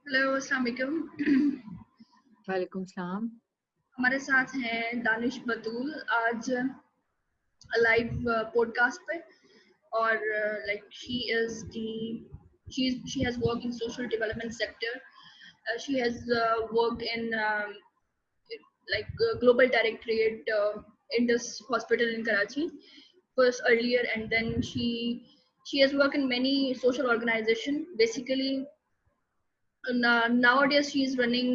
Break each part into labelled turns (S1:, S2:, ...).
S1: Hello, अस्सलाम वालेकुम।
S2: वालेकुम सलाम।
S1: हमारे साथ हैं दानिश बतूल आज लाइव पॉडकास्ट पे और like she has worked in social development sector. She has worked in global directorate in this hospital in Karachi first earlier, and then she has worked in many social organization. Basically, nowadays she's working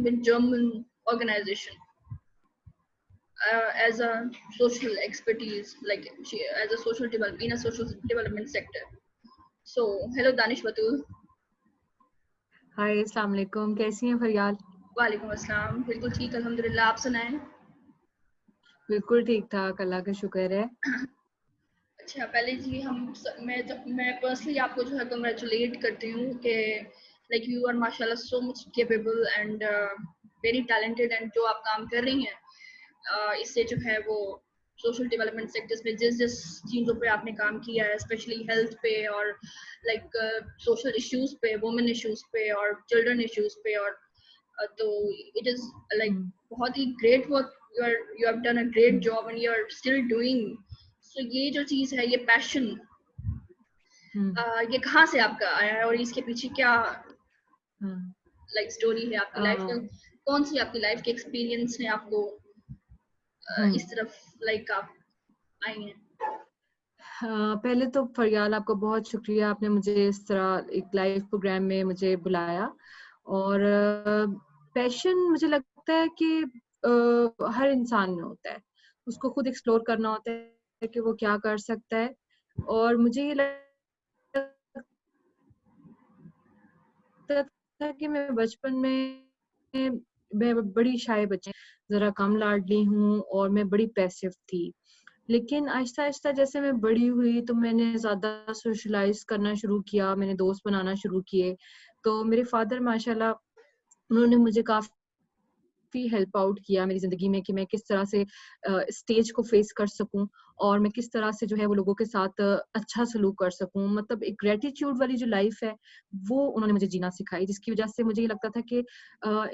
S1: with German organization as a social expertise, like she as a social develop in a social development sector. So hello Danish Batul.
S2: हाय अस्सलाम वालेकुम, कैसी हैं फरियाल?
S1: वालेकुम अस्सलाम, बिल्कुल ठीक अल्हम्दुलिल्लाह, आप सुनाएं?
S2: बिल्कुल ठीक ठाक, अल्लाह का शुक्र है।
S1: अच्छा, पहले जी मैं पर्सनली आपको जो है कंग्रेचुलेट करती हूँ कि लाइक यू आर माशाल्लाह so much capable and very talented, and जो आप काम कर रही हैं इससे जो है वो सोशल डेवलपमेंट सेक्टर्स में जिस जिस चीज़ों पे आपने काम किया है, स्पेशली हेल्थ पे और लाइक सोशल इश्यूज पे, वुमेन इश्यूज पे और चिल्ड्रन इश्यूज पे, और तो इट इज़ लाइक
S2: हम्म,
S1: बहुत ही great work, you have done a great
S2: hmm,
S1: job and you are still doing. तो ये जो चीज़ है, ये पैशन,
S2: हम्म,
S1: ये कहाँ से आपका आया है और इसके पीछे क्या
S2: हम्म,
S1: लाइक स्टोरी है आपकी लाइफ का?
S2: अ,
S1: कौन सी आपकी लाइफ के एक्सपीरियंस ने आपको
S2: हम्म।
S1: इस तरफ लाइक आप आई हैं?
S2: पहले तो फरियाल आपका बहुत शुक्रिया, आपने मुझे इस तरह एक लाइव प्रोग्राम में मुझे बुलाया। और पैशन मुझे लगता है कि हर इंसान में होता है, उसको खुद एक्सप्लोर करना होता है कि वो क्या कर सकता है। और मुझे ये लगता था कि मैं बचपन में मैं बड़ी शाय बच्ची, ज़रा कम लाडली हूँ और मैं बड़ी पैसिव थी। लेकिन आहिस्ता-आहिस्ता जैसे मैं बड़ी हुई तो मैंने ज़्यादा सोशलाइज़ करना शुरू किया, मैंने दोस्त बनाना शुरू किए। तो मेरे फ़ादर माशाल्लाह उन्होंने मुझे काफ़ी हेल्प आउट किया मेरी ज़िंदगी में कि मैं किस तरह से स्टेज को फ़ेस कर सकूँ और मैं किस तरह से जो है वो लोगों के साथ अच्छा सलूक कर सकूँ। मतलब एक ग्रैटिट्यूड वाली जो लाइफ़ है, वो उन्होंने मुझे जीना सिखाई, जिसकी वज़ह से मुझे ये लगता था कि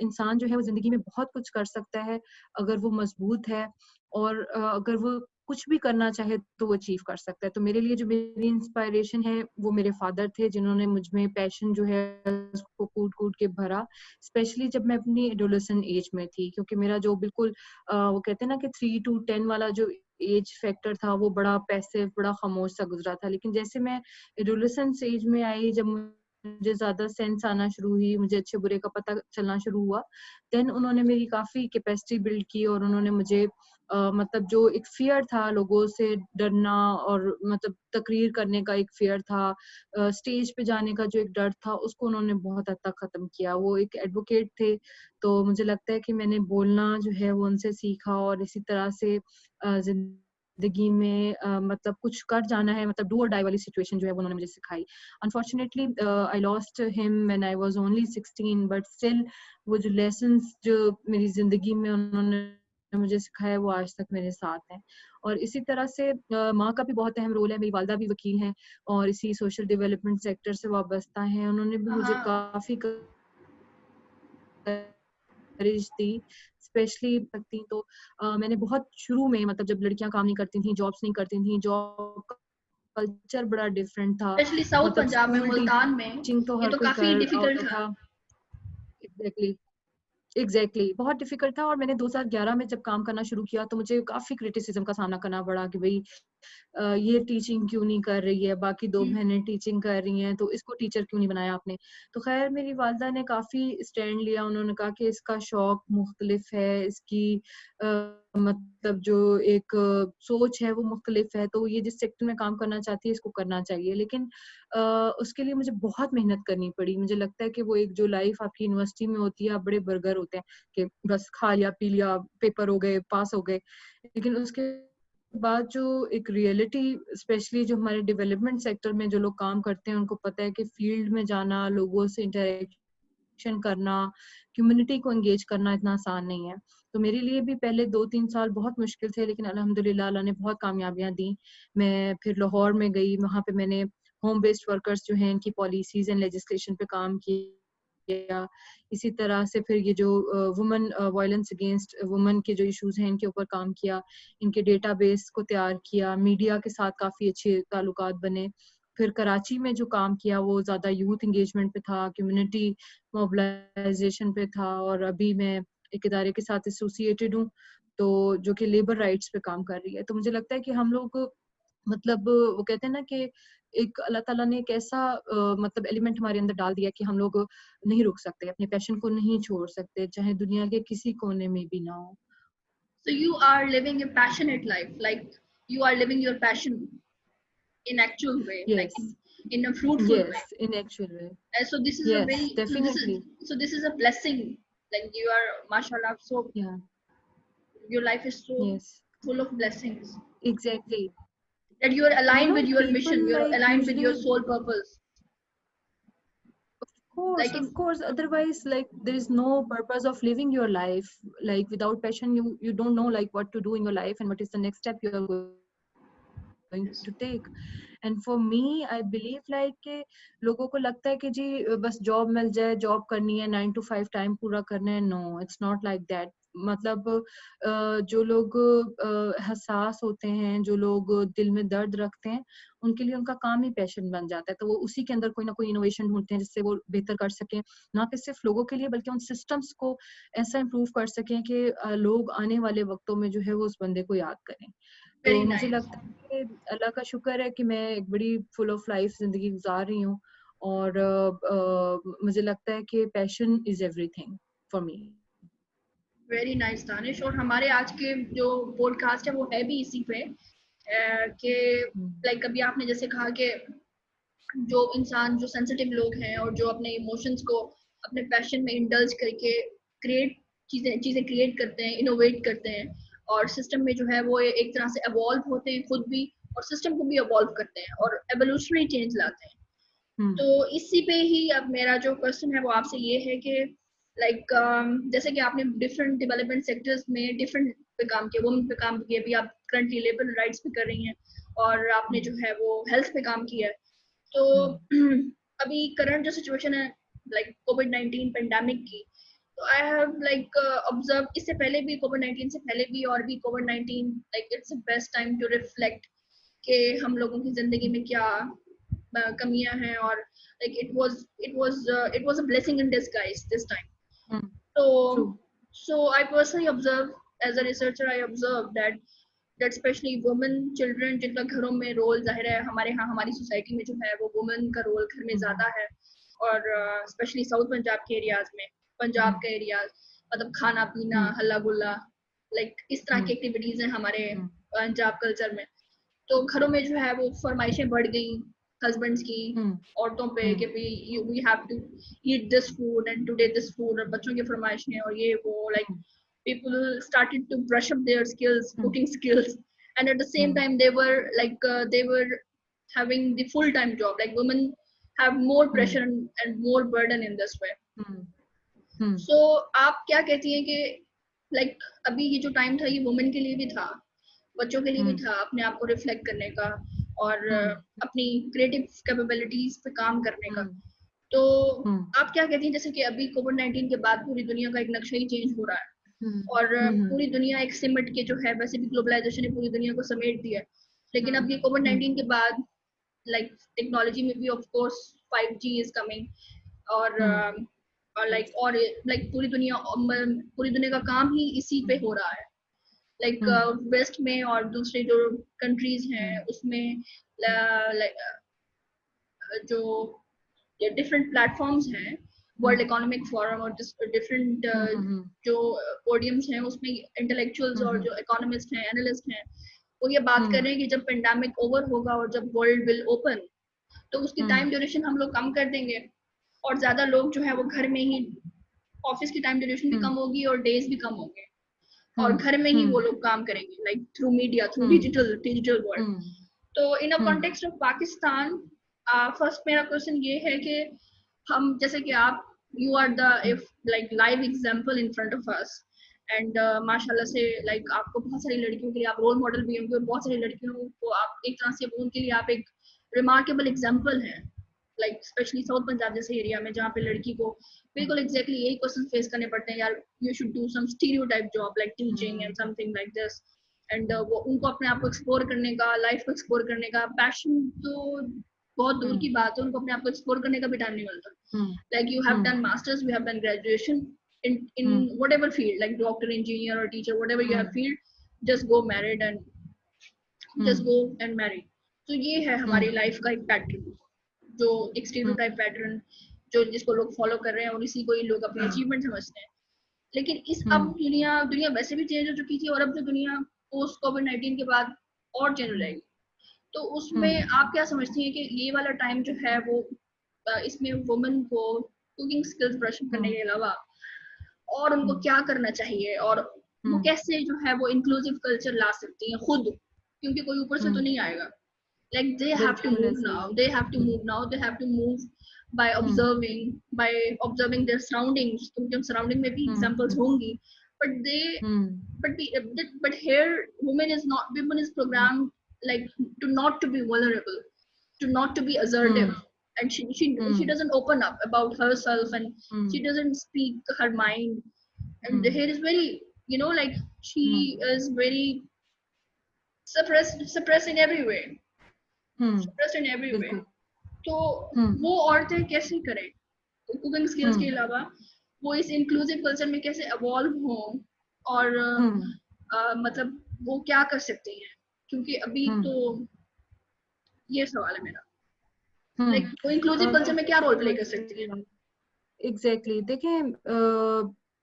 S2: इंसान जो है वो ज़िंदगी में बहुत कुछ कर सकता है, अगर वो मज़बूत है और अगर वो कुछ भी करना चाहे तो वो अचीव कर सकता है। तो मेरे लिए जो मेरी इंस्पिरेशन है, वो मेरे फ़ादर थे जिन्होंने मुझ में पैशन जो है उसको कूट-कूट के भरा। स्पेशली जब मैं अपनी एडोलेसेंट एज में थी, क्योंकि मेरा जो बिल्कुल वो कहते हैं ना कि 3 टू 10 वाला जो एज फैक्टर था वो बड़ा पैसिव, बड़ा खामोश सा गुज़रा था। लेकिन जैसे मैं एडोलेसेंस एज में आई, जब मुझे ज़्यादा सेंस आना शुरू हुई, मुझे अच्छे-बुरे का पता चलना शुरू हुआ, देन उन्होंने मेरी काफ़ी कैपेसिटी बिल्ड की और उन्होंने मुझे मतलब जो एक फ़ियर था लोगों से डरना और मतलब तकरीर करने का एक फ़ियर था, स्टेज पे जाने का जो एक डर था, उसको उन्होंने बहुत हद तक ख़त्म किया। वो एक एडवोकेट थे, तो मुझे लगता है कि मैंने बोलना जो है वो उनसे सीखा और इसी तरह से ज़िंदगी में मतलब कुछ कर जाना है, मतलब डू और डाई वाली सिचुएशन जो है वो उन्होंने मुझे सिखाई। Unfortunately I lost him when I was only 16, but still वो जो लेसन्स जो मेरी ज़िंदगी में उन्होंने मुझे सिखाया वो आज तक मेरे साथ हैं। और इसी तरह से माँ का भी बहुत अहम रोल है, मेरी वालिदा भी वकील हैं और इसी सोशल डेवलपमेंट सेक्टर से वाबस्ता हैं। उन्होंने भी मुझे
S1: हाँ,
S2: काफ़ी करेज दी, स्पेशली सकती तो मैंने बहुत शुरू में मतलब जब लड़कियाँ काम नहीं करती थीं, जॉब्स नहीं करती थीं, जॉब का कल्चर बड़ा डिफरेंट था।
S1: स्पेशली साउथ
S2: मतलब
S1: पंजाब में,
S2: स्कूल
S1: मुल्तान में
S2: टीचिंग तो
S1: ये
S2: हर
S1: तो
S2: कोई
S1: काफ़ी
S2: कर
S1: डिफ़िकल्ट था।
S2: था। एग्ज़ैक्टली। बहुत डिफिकल्ट था और मैंने 2011 में जब काम करना शुरू किया तो मुझे काफ़ी क्रिटिसिज़्म का सामना करना पड़ा कि भई ये टीचिंग क्यों नहीं कर रही है, बाकी 2
S1: हुँ,
S2: बहनें टीचिंग कर रही हैं, तो इसको टीचर क्यों नहीं बनाया आपने? तो ख़ैर मेरी वालिदा ने काफ़ी स्टैंड लिया, उन्होंने कहा कि इसका शौक मुख्तलिफ है, इसकी मतलब जो एक सोच है वो मुख्तलिफ है, तो ये जिस सेक्टर में काम करना चाहती है इसको करना चाहिए। लेकिन अ, उसके लिए मुझे बहुत मेहनत करनी पड़ी। मुझे लगता है कि वो एक जो लाइफ़ आपकी यूनिवर्सिटी में होती है, आप बड़े बर्गर होते हैं कि बस खा लिया, पी लिया, पेपर हो गए, पास हो गए। लेकिन उसके बाद जो एक रियलिटी स्पेशली जो हमारे डेवलपमेंट सेक्टर में जो लोग काम करते हैं उनको पता है कि फील्ड में जाना, लोगों से इंटरेक्शन करना, कम्युनिटी को एंगेज करना इतना आसान नहीं है। तो मेरे लिए भी पहले 2-3 साल बहुत मुश्किल थे लेकिन अल्हम्दुलिल्लाह अल्लाह ने बहुत कामयाबियाँ दी। मैं फिर लाहौर में गई, वहाँ पे मैंने होम बेस्ड वर्कर्स जो हैं इनकी पॉलिसीज एंड लेजिस्लेशन पे काम किया। इसी तरह से फिर ये जो वुमेन वायलेंस अगेंस्ट वुमेन के जो इश्यूज हैं इनके ऊपर काम किया, इनके डेटाबेस को तैयार किया, मीडिया के साथ काफी अच्छे ताल्लुकात बने। फिर कराची में जो काम किया वो ज्यादा यूथ एंगेजमेंट पे था, कम्युनिटी मोबिलाइजेशन पे था, और अभी मैं एक इदारे के साथ एसोसिएटेड हूँ तो जो कि लेबर राइट्स पे काम कर रही है। तो मुझे लगता है कि हम लोग मतलब वो कहते हैं ना कि एक अल्लाह ताला ने एक ऐसा मतलब एलिमेंट हमारे अंदर डाल दिया कि हम लोग नहीं रुक सकते, अपने पैशन को नहीं छोड़ सकते, चाहे दुनिया के किसी कोने में भी ना हो।
S1: So you are living a passionate life, like you are living your passion in actual way, like
S2: Yes,
S1: in a fruitful way.
S2: yes, in actual way.
S1: And so this is a
S2: Yes,
S1: very
S2: definitely.
S1: so this is a blessing. Like you are, mashallah, so
S2: Yeah,
S1: your life is so
S2: yes,
S1: full of blessings
S2: exactly.
S1: that you are
S2: You
S1: aligned with
S2: know,
S1: your
S2: people
S1: mission. You're
S2: like
S1: aligned with your
S2: usually,
S1: soul purpose. Like if
S2: of course, otherwise, like there is no purpose of living your life. Like without passion, you don't know like what to do in your life and what is the next step you are going to take. And for me I believe like कि लोगों को लगता है कि जी बस job मिल जाए, job करनी है, 9 to 5 टाइम पूरा करना है। No, it's not like that. मतलब जो लोग हसास होते हैं, जो लोग दिल में दर्द रखते हैं, उनके लिए उनका काम ही पैशन बन जाता है। तो वो उसी के अंदर कोई ना कोई इनोवेशन ढूंढते हैं जिससे वो बेहतर कर सकें, ना कि सिर्फ लोगों के लिए बल्कि उन सिस्टम्स को ऐसा इम्प्रूव कर सकें कि लोग आने वाले वक्तों में जो है वो उस बंदे को याद करें। तो
S1: very
S2: मुझे
S1: nice.
S2: लगता है कि अल्लाह का शुक्र है कि मैं एक बड़ी फुल ऑफ लाइफ जिंदगी गुजार रही हूँ, और मुझे लगता है कि passion is everything for me.
S1: Very nice Danish. और हमारे आज के जो पॉडकास्ट है वो है भी इसी पे कि लाइक अभी आपने जैसे कहा कि जो इंसान, जो सेंसिटिव लोग हैं और जो अपने इमोशंस को अपने पैशन में इंडल्ज करके क्रिएट चीजें क्रिएट करते हैं, इनोवेट करते हैं, और सिस्टम में जो है वो एक तरह से एवॉल्व होते हैं खुद भी, और सिस्टम को भी एवॉल्व करते हैं और एवोल्यूशनरी चेंज लाते हैं। तो इसी पे ही अब मेरा जो क्वेश्चन है वो आपसे ये है कि लाइक जैसे कि आपने डिफरेंट डेवलपमेंट सेक्टर्स में डिफरेंट पे काम किया, वुमेन पे काम किया, अभी आप करंटली लेबर राइट्स पे कर रही हैं, और आपने जो है वो हेल्थ पे काम किया है। तो अभी करंट जो सिचुएशन है लाइक कोविड-19 पेंडेमिक की, तो आई हैव लाइक ऑब्जर्व, इससे पहले भी कोविड-19 से पहले भी और भी कोविड-19 like it's the best time to reflect कि हम लोगों की जिंदगी में क्या कमियां हैं, और like it was a blessing in disguise this time. So I personally observe, as a researcher, I observe that especially women, children, जिनका घरों में रोल जाहिर है, हमारे यहाँ हमारी सोसाइटी में जो है वो वुमेन का रोल घर में ज्यादा है, और स्पेशली साउथ पंजाब के एरियाज में, पंजाब के एरियाज, मतलब खाना पीना, हल्ला गुल्ला, लाइक इस तरह की एक्टिविटीज हैं हमारे पंजाब कल्चर में। तो घरों में जो है वो फरमाइशें बढ़ गई हस्बैंड्स की औरतों पे कि भाई we have to eat this food and today this food, और बच्चों की फरमाइशें और ये वो, like people started to brush up their skills, cooking skills, and at the same time they were having the full time job, like women have more pressure and more burden in this way. So आप क्या कहती हैं कि like अभी ये जो time था ये वुमेन के लिए भी था, बच्चों के लिए भी था, अपने आप को रिफ्लेक्ट करने का और अपनी क्रिएटिव कैपेबिलिटीज पे काम करने का। तो आप क्या कहती हैं, जैसे कि अभी कोविड-19 के बाद पूरी दुनिया का एक नक्शा ही चेंज हो रहा है, और पूरी दुनिया एक सिमट के जो है, वैसे भी ग्लोबलाइजेशन ने पूरी दुनिया को समेट दिया है, लेकिन अब ये कोविड-19 के बाद लाइक टेक्नोलॉजी में भी of course 5G is coming, और लाइक पूरी दुनिया का काम ही इसी पे हो रहा है, लाइक वेस्ट में और दूसरे जो कंट्रीज हैं उसमें जो डिफरेंट प्लेटफॉर्म्स हैं, वर्ल्ड इकोनॉमिक फोरम और डिफरेंट जो पोडियम्स हैं, उसमें इंटेलेक्चुअल्स और जो इकोनॉमिस्ट हैं, एनालिस्ट हैं, वो ये बात कर रहे हैं कि जब पेंडेमिक ओवर होगा और जब वर्ल्ड विल ओपन, तो उसकी टाइम ड्यूरेशन हम लोग कम कर देंगे, और ज्यादा लोग जो है वो घर में ही, ऑफिस की टाइम ड्यूरेशन भी कम होगी और डेज भी कम होंगे, और घर में ही वो लोग काम करेंगे, like through media, through digital world. तो in a context of Pakistan, first मेरा क्वेश्चन ये है कि हम, जैसे कि आप, you are the if like live example in front of us, and माशाल्लाह से लाइक आपको बहुत सारी लड़कियों के लिए आप रोल मॉडल भी होंगे, और बहुत सारी लड़कियों को आप एक तरह से उनके लिए आप एक रिमार्केबल एग्जाम्पल हैं, लाइक स्पेशली साउथ पंजाब जैसे एरिया में जहाँ पे लड़की को बिल्कुल एग्जैक्टली यही क्वेश्चन फेस करने पड़ते हैं, यार you should do some stereotype job like teaching and something like this. And वो उनको अपने आप को एक्सप्लोर करने का, लाइफ को एक्सप्लोर करने का, पैशन तो बहुत दूर की बात है, उनको अपने आप को एक्सप्लोर करने का भी टाइम नहीं मिलता। Like you have done masters, you have done graduation in whatever field, like doctor, engineer or teacher, whatever you have field, just go married and just go and marry. तो ये है हमारी life का एक pattern, जो एक stereotype pattern जो जिसको लोग फॉलो कर रहे हैं और इसी को ही लोग अपनी अचीवमेंट समझते हैं। लेकिन इस अब दुनिया वैसे भी चेंज हो चुकी थी, और अब जो दुनिया पोस्ट कोविड-19 के बाद और चेंज हो जाएगी। तो उसमें आप क्या समझती हैं कि ये वाला टाइम जो है वो इसमें वुमेन को कुकिंग स्किल्स ब्रश करने के अलावा और उनको क्या करना चाहिए, और वो कैसे जो है वो इंक्लूसिव कल्चर ला सकती हैं खुद, क्योंकि कोई ऊपर से तो नहीं आएगा। Like they have to move now, they have to move by observing their surroundings, क्योंकि surrounding में भी examples होंगी, but here women is programmed like to not to be vulnerable, to not to be assertive, and she doesn't open up about herself, and she doesn't speak her mind, and here is very, like she is very suppressed in every way, suppressed in every way. तो वो औरतें कैसे करें cooking skills के अलावा, वो इस inclusive culture में कैसे इवॉल्व हो, और मतलब वो क्या कर सकती हैं, क्योंकि अभी तो ये सवाल है मेरा, लाइक वो इंक्लूसिव कल्चर में क्या रोल प्ले कर सकती है।
S2: एग्जैक्टली देखिए,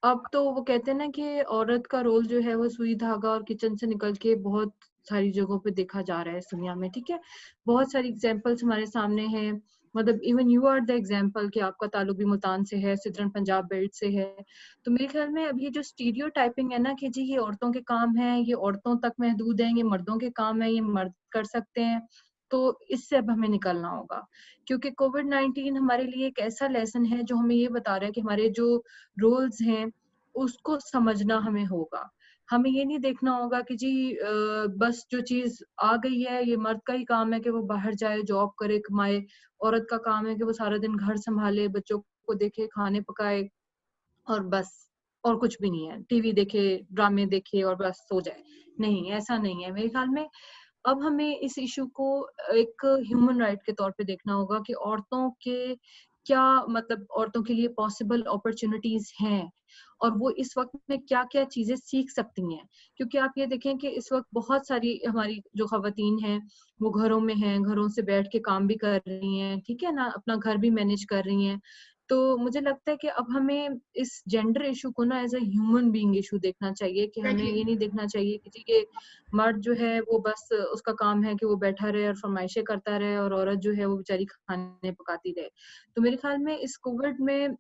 S2: अब तो वो कहते हैं ना कि औरत का रोल जो है वो सुई धागा और किचन से निकल के बहुत सारी जगहों पे देखा जा रहा है इस दुनिया में, ठीक है। बहुत सारी एग्जांपल्स हमारे सामने हैं, मतलब even you are the example कि आपका ताल्लुक भी मुल्तान से है, सिद्रन पंजाब बेल्ट से है। तो मेरे ख्याल में अब ये जो स्टीरियोटाइपिंग है ना कि जी ये औरतों के काम है, ये औरतों तक महदूद है, ये मर्दों के काम है, ये मर्द कर सकते हैं, तो इससे अब हमें निकलना होगा। क्योंकि कोविड-19 हमारे लिए एक ऐसा लेसन है जो हमें ये बता रहा है कि हमारे जो रोल्स हैं उसको समझना हमें होगा। हमें ये नहीं देखना होगा कि जी बस जो चीज आ गई है ये मर्द का ही काम है कि वो बाहर जाए, जॉब करे, कमाए, औरत का काम है कि वो सारा दिन घर संभाले, बच्चों को देखे, खाने पकाए और बस, और कुछ भी नहीं है, टीवी देखे, ड्रामे देखे और बस सो जाए। नहीं, ऐसा नहीं है मेरे ख्याल में। अब हमें इस इशू को एक ह्यूमन राइट के तौर पे देखना होगा कि औरतों के क्या, मतलब औरतों के लिए पॉसिबल अपॉर्चुनिटीज हैं और वो इस वक्त में क्या-क्या चीजें सीख सकती हैं। क्योंकि आप ये देखें कि इस वक्त बहुत सारी हमारी जो खवातीन हैं वो घरों में हैं, घरों से बैठ के काम भी कर रही हैं, ठीक है ना, अपना घर भी मैनेज कर रही हैं। तो मुझे लगता है कि अब हमें इस जेंडर इशू को ना as a human being issue देखना चाहिए कि हमें ये नहीं देखना चाहिए कि जी ये मर्द जो है वो बस उसका काम है कि वो बैठा रहे और फरमाइशें करता रहे और औरत जो है वो बेचारी खाने पकाती रहे। तो मेरे ख्याल में इस कोविड में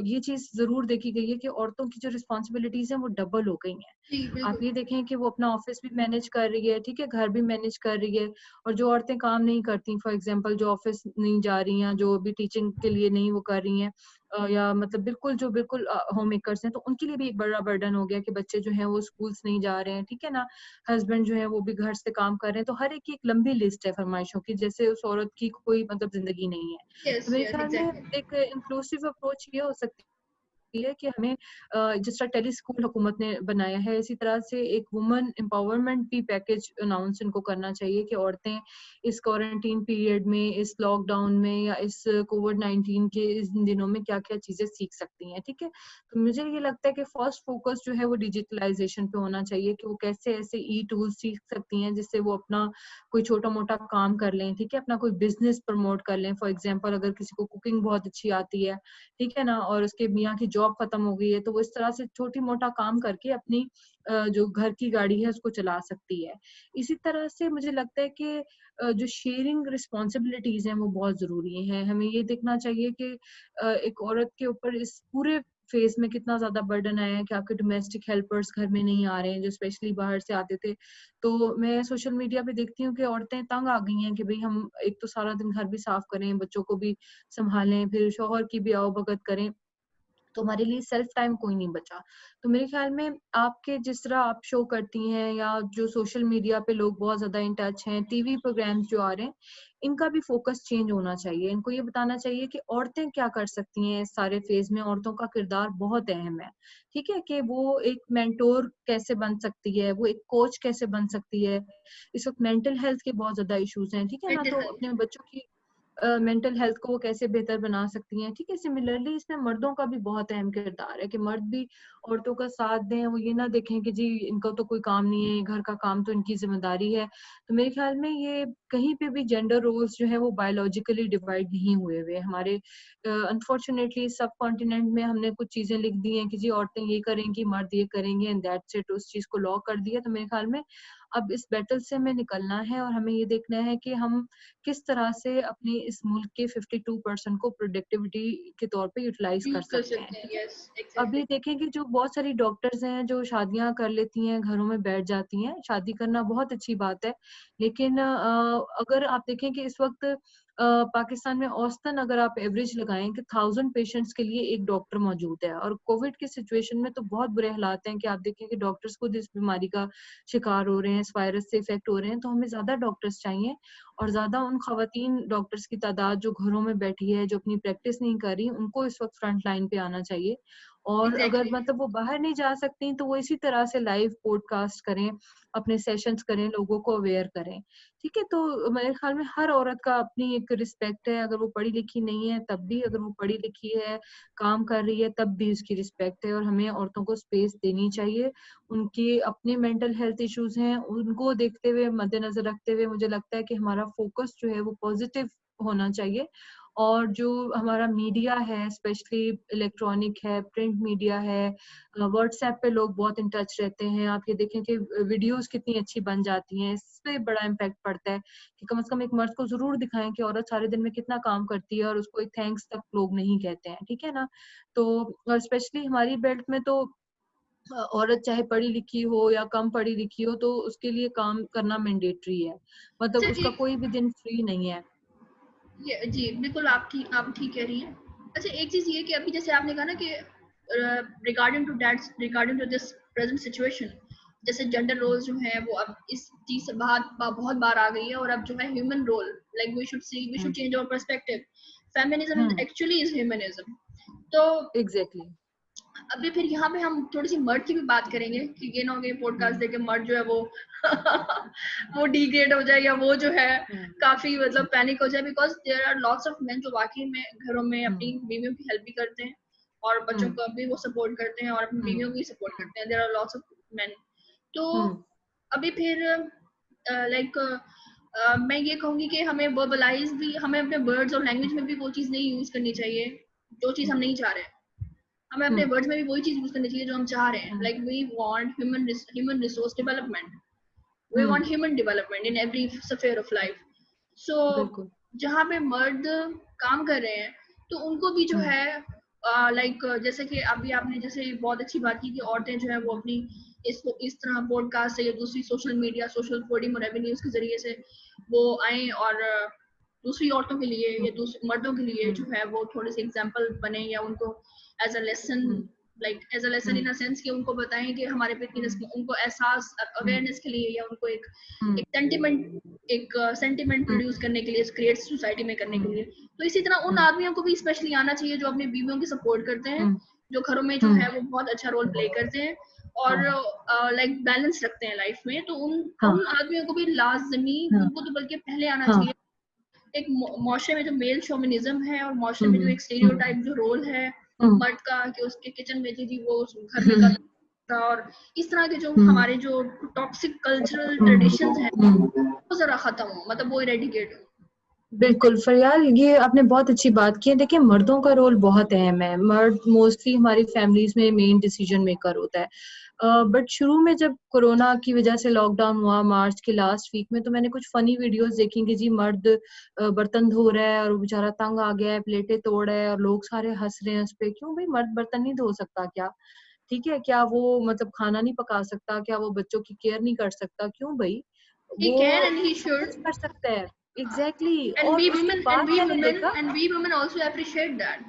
S2: ये चीज जरूर देखी गई है कि औरतों की जो रिस्पॉन्सिबिलिटीज हैं वो डबल हो गई हैं। आप ये देखें कि वो अपना ऑफिस भी मैनेज कर रही है, ठीक है, घर भी मैनेज कर रही है, और जो औरतें काम नहीं करती, फॉर एग्जाम्पल जो ऑफिस नहीं जा रही हैं, जो भी टीचिंग के लिए नहीं वो कर रही हैं, या मतलब बिल्कुल होम मेकर्स हैं, तो उनके लिए भी एक बड़ा बर्डन हो गया कि बच्चे जो हैं वो स्कूल्स नहीं जा रहे हैं, ठीक है ना, हस्बैंड जो है वो भी घर से काम कर रहे हैं। तो हर एक की एक लंबी लिस्ट है फरमाइशों की, जैसे उस औरत की कोई मतलब जिंदगी नहीं है। तो मेरे ख्याल में एक इंक्लूसिव अप्रोच ये हो सकती है कि हमें जिस तरह टेली स्कूल हुकूमत ने बनाया है, इसी तरह से एक वुमन एम्पावरमेंट भी पैकेज अनाउंस इनको करना चाहिए कि औरतें इस क्वारंटीन पीरियड में, इस लॉकडाउन में या इस कोविड-19 के इस दिनों में क्या-क्या चीजें सीख सकती हैं, ठीक है। तो मुझे ये लगता है कि फर्स्ट फोकस जो है वो डिजिटलाइजेशन पे होना चाहिए कि वो कैसे ऐसे ई टूल्स सीख सकती हैं जिससे वो अपना कोई छोटा-मोटा काम कर लें, ठीक है, अपना कोई बिजनेस प्रमोट कर लें। फॉर एग्जाम्पल अगर किसी को कुकिंग बहुत अच्छी आती है, ठीक है ना, और उसके मियाँ की जॉब खत्म हो गई है, तो वो इस तरह से छोटी मोटा काम करके अपनी जो घर की गाड़ी है उसको चला सकती है। इसी तरह से मुझे लगता है कि जो शेयरिंग रिस्पॉन्सिबिलिटीज हैं वो बहुत जरूरी हैं। हमें ये देखना चाहिए कि एक औरत के ऊपर इस पूरे फेज में कितना ज्यादा बर्डन आया है कि आपके डोमेस्टिक हेल्पर्स घर में नहीं आ रहे हैं जो स्पेशली बाहर से आते थे। तो मैं सोशल मीडिया पे देखती हूँ कि औरतें तंग आ गई हैं कि भाई हम एक तो सारा दिन घर भी साफ करें, बच्चों को भी संभालें, फिर शौहर की भी आओ भगत करें। तो हमारे लिए सेल्फ टाइम कोई नहीं बचा। तो मेरे ख्याल में आपके जिस तरह आप शो करती हैं या जो सोशल मीडिया पे लोग बहुत ज़्यादा इन टच हैं, टीवी प्रोग्राम्स जो आ रहे हैं, इनका भी फ़ोकस चेंज होना चाहिए। इनको ये बताना चाहिए कि औरतें क्या कर सकती हैं इस सारे फ़ेज़ में, औरतों का किरदार बहुत अहम है। ठीक है? कि वो एक मेंटर कैसे बन सकती है, वो एक कोच कैसे बन सकती है। इस वक़्त मेंटल हेल्थ के बहुत ज़्यादा इश्यूज़ हैं, ठीक है ना?
S1: मेंटल
S2: तो
S1: हेल्थ।
S2: अपने बच्चों की मेंटल हेल्थ को वो कैसे बेहतर बना सकती हैं, ठीक है? सिमिलरली इसमें मर्दों का भी बहुत अहम किरदार है कि मर्द भी औरतों का साथ दें, वो ये ना देखें कि जी इनका तो कोई काम नहीं है, घर का काम तो इनकी ज़िम्मेदारी है। तो मेरे ख्याल में ये कहीं पे भी जेंडर रोल्स जो है वो बायोलॉजिकली डिवाइड नहीं हुए हुए। हमारे अनफॉर्च्यूनेटली सब कॉन्टिनेंट में हमने कुछ चीज़ें लिख दी हैं कि जी औरतें ये करेंगी, मर्द ये करेंगे एंड दैट्स इट, उस चीज़ को लॉ कर दिया। तो मेरे ख्याल में अब इस बैटल से हमें निकलना है और हमें ये देखना है कि हम किस तरह से अपने इस मुल्क के 52% को प्रोडक्टिविटी के तौर पे यूटिलाइज कर
S1: यूज़ कर
S2: सकते हैं,
S1: सकते हैं,
S2: ठीक है?
S1: यस,
S2: अभी
S1: एग्ज़ैक्टली।
S2: देखें कि जो बहुत सारी डॉक्टर्स हैं जो शादियां कर लेती हैं, घरों में बैठ जाती हैं, शादी करना बहुत अच्छी बात है, लेकिन अगर आप देखें कि इस वक्त पाकिस्तान में औसतन अगर आप एवरेज लगाएं कि 1000 पेशेंट्स के लिए एक डॉक्टर मौजूद है और कोविड की सिचुएशन में तो बहुत बुरे हालात हैं कि आप देखें कि डॉक्टर्स खुद इस बीमारी का शिकार हो रहे हैं, इस वायरस से इफेक्ट हो रहे हैं, तो हमें ज्यादा डॉक्टर्स चाहिए और ज्यादा उन खवातीन डॉक्टर्स की तादाद जो घरों में बैठी है, जो अपनी प्रैक्टिस नहीं कर रही, उनको इस वक्त फ्रंट लाइन पे आना चाहिए। और अगर
S1: एग्ज़ैक्टली।
S2: मतलब वो बाहर नहीं जा सकती तो वो इसी तरह से लाइव पॉडकास्ट करें, अपने सेशंस करें, लोगों को अवेयर करें। ठीक है? तो मेरे ख्याल में हर औरत का अपनी एक रिस्पेक्ट है, अगर वो पढ़ी लिखी नहीं है तब भी, अगर वो पढ़ी लिखी है, काम कर रही है तब भी उसकी रिस्पेक्ट है और हमें औरतों को स्पेस देनी चाहिए। उनके अपने मेंटल हेल्थ इश्यूज हैं, उनको देखते हुए, मद्देनजर रखते हुए मुझे लगता है कि हमारा फोकस जो है वो पॉजिटिव होना चाहिए। और जो हमारा मीडिया है, स्पेशली इलेक्ट्रॉनिक है, प्रिंट मीडिया है, व्हाट्सएप पे लोग बहुत इन टच रहते हैं। आप ये देखें कि वीडियोस कितनी अच्छी बन जाती हैं, इससे बड़ा इम्पैक्ट पड़ता है कि कम से कम एक मर्द को ज़रूर दिखाएं कि औरत सारे दिन में कितना काम करती है और उसको एक थैंक्स तक लोग नहीं कहते हैं, ठीक है ना? तो और स्पेशली हमारी बेल्ट में तो औरत चाहे पढ़ी लिखी हो या कम पढ़ी लिखी हो, तो उसके लिए काम करना मैंडेटरी है। मतलब
S1: अच्छा
S2: उसका
S1: एक
S2: कोई भी दिन फ्री नहीं है।
S1: ये जी, बिल्कुल आप ठीक कह रही हैं। अच्छा एक चीज़ ये कि अभी जैसे आपने कहा ना कि regarding to this present situation, जैसे जेंडर रोल्स जो हैं वो अब इस चीज़ से बहुत बार आ गई है और अब जो है human role, like we should
S2: hmm,
S1: change our perspective. Feminism is
S2: hmm,
S1: actually is humanism. तो
S2: एग्ज़ैक्टली।
S1: अभी फिर यहाँ पे हम थोड़ी-सी मर्द की भी बात करेंगे कि ये ना हो कि पॉडकास्ट
S2: हुँ,
S1: देख के मर्द जो है वो वो डिग्रेड हो जाए या वो जो है
S2: हुँ,
S1: काफ़ी मतलब
S2: हुँ,
S1: पैनिक हो जाए, because there are lots of men जो वाक़ई में घरों में
S2: हुँ,
S1: अपनी बीवियों की हेल्प भी करते हैं और
S2: हुँ,
S1: बच्चों को भी वो सपोर्ट करते हैं और अपनी
S2: हुँ,
S1: बीवियों की सपोर्ट
S2: हुँ,
S1: करते हैं। There are lots of men. तो
S2: हुँ,
S1: अभी फिर लाइक मैं ये कहूँगी कि हमें अपने वर्ड्स और लैंग्वेज में भी वो चीज़ नहीं यूज़ करनी चाहिए, जो चीज़
S2: हुँ,
S1: हम नहीं चाह रहे हैं। हमें अपने
S2: हुँ,
S1: वर्ड्स में भी वही चीज़ यूज़ करनी चाहिए जो हम चाह रहे हैं।
S2: Hmm,
S1: like we want human resource development. We
S2: hmm,
S1: want human development in every sphere of life. So
S2: बिल्कुल।
S1: जहाँ पे मर्द काम कर रहे हैं तो उनको भी जो
S2: हुँ,
S1: है लाइक जैसे कि अभी आपने जैसे बहुत अच्छी बात की कि औरतें जो है वो अपनी इसको इस तरह पॉडकास्ट से या दूसरी सोशल मीडिया सोशल फूडिंग और रेवेन्यूज के जरिए से वो आए और दूसरी औरतों के लिए
S2: हुँ,
S1: या दूसरे मर्दों के लिए
S2: हुँ,
S1: जो है वो थोड़े से एग्जाम्पल बने या उनको एज अ लेसन
S2: हुँ,
S1: एज अ लेसन
S2: हुँ,
S1: इन अ सेंस कि उनको बताएं कि हमारे पे
S2: हुँ,
S1: उनको एहसास
S2: हुँ,
S1: अवेयरनेस के लिए या उनको
S2: हुँ,
S1: एक सेंटिमेंट
S2: हुँ,
S1: प्रोड्यूस करने के लिए क्रिएट सोसाइटी में करने के
S2: हुँ,
S1: लिए। तो इसी तरह उन
S2: हुँ,
S1: आदमियों को भी स्पेशली आना चाहिए जो अपनी बीवियों की सपोर्ट करते हैं,
S2: हुँ,
S1: जो घरों में जो
S2: हुँ,
S1: है वो बहुत अच्छा रोल प्ले करते हैं और
S2: हाँ,
S1: लाइक बैलेंस रखते हैं लाइफ में। तो उन
S2: हाँ,
S1: उन आदमियों को भी लाजमी
S2: हाँ,
S1: उनको तो बल्कि पहले आना
S2: हाँ,
S1: चाहिए। एक माशरे में जो मेल शोविनिज्म है और माशरे
S2: हुँ,
S1: में जो एक
S2: हुँ,
S1: स्टीरियोटाइप जो रोल है
S2: हुँ,
S1: मर्द का कि उसके किचन में जी वो उस घर में
S2: हुँ,
S1: कर था और इस तरह के जो
S2: हुँ,
S1: हमारे जो टॉक्सिक कल्चरल
S2: हुँ,
S1: ट्रेडिशंस हैं
S2: हुँ।
S1: वो जरा खत्म हो, मतलब वो इरेडिकेट हो।
S2: बिल्कुल, फ़रियाल ये आपने बहुत अच्छी बात की है। देखिए मर्दों का रोल बहुत अहम है। मर्द मोस्टली हमारी फैमिलीज़ में मेन डिसीज़न मेकर होता है। बट शुरू में जब कोरोना की वज़ह से लॉकडाउन हुआ मार्च के लास्ट वीक में, तो मैंने कुछ फ़नी वीडियोज़ देखी कि जी मर्द बर्तन धो रहा है और वो बेचारा तंग आ गया है, प्लेटें तोड़ रहा है और लोग सारे हँस रहे हैं उस पे। क्यों भई मर्द बर्तन नहीं धो सकता क्या? ठीक है? क्या वो मतलब खाना नहीं पका सकता? क्या वो बच्चों की केयर नहीं कर सकता? क्यों भई?
S1: He can
S2: वो
S1: and he
S2: सब कुछ
S1: should,
S2: कर सकता है। एग्ज़ैक्टली
S1: and
S2: और उसके बाद मैंने देखा
S1: we women also appreciate that.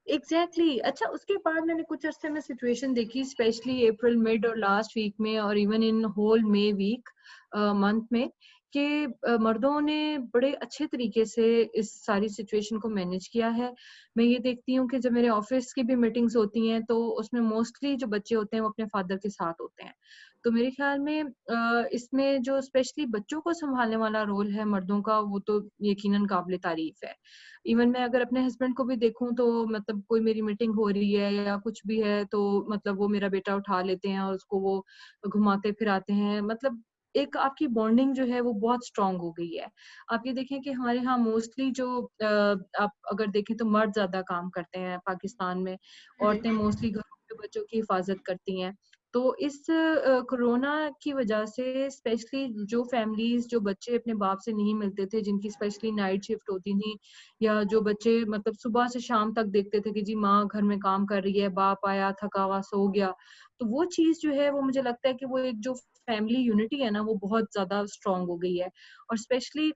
S2: Exactly अच्छा उसके बाद मैंने कुछ अर्से में सिचुएशन देखी स्पेशली अप्रैल मिड और लास्ट वीक में और even in whole May week month में कि मर्दों ने बड़े अच्छे तरीके से इस सारी सिचुएशन को मैनेज किया है। मैं ये देखती हूँ कि जब मेरे ऑफिस की भी मीटिंग्स होती हैं तो उसमें मोस्टली जो बच्चे होते हैं वो अपने फादर के साथ होते हैं। तो मेरे ख्याल में इसमें जो स्पेशली बच्चों को संभालने वाला रोल है मर्दों का वो तो यकीनन काबिल तारीफ है। इवन मैं अगर अपने हस्बैंड को भी देखूं तो मतलब कोई मेरी मीटिंग हो रही है या कुछ भी है तो मतलब वो मेरा बेटा उठा लेते हैं और उसको वो घुमाते फिराते हैं। मतलब एक आपकी बॉन्डिंग जो है वो बहुत स्ट्रांग हो गई है। आप ये देखें कि हमारे यहाँ मोस्टली जो आप अगर देखें तो मर्द ज्यादा काम करते हैं पाकिस्तान में,
S1: जी
S2: औरतें मोस्टली घरों में बच्चों की हिफाजत करती हैं। तो इस कोरोना की वजह से स्पेशली जो फैमिलीज जो बच्चे अपने बाप से नहीं मिलते थे जिनकी स्पेशली नाइट शिफ्ट होती थी या जो बच्चे मतलब सुबह से शाम तक देखते थे कि जी माँ घर में काम कर रही है, बाप आया थका हुआ सो गया, तो वो चीज जो है वो मुझे लगता है कि वो एक जो फैमिली यूनिटी है ना वो बहुत ज्यादा स्ट्रांग हो गई है। और स्पेशली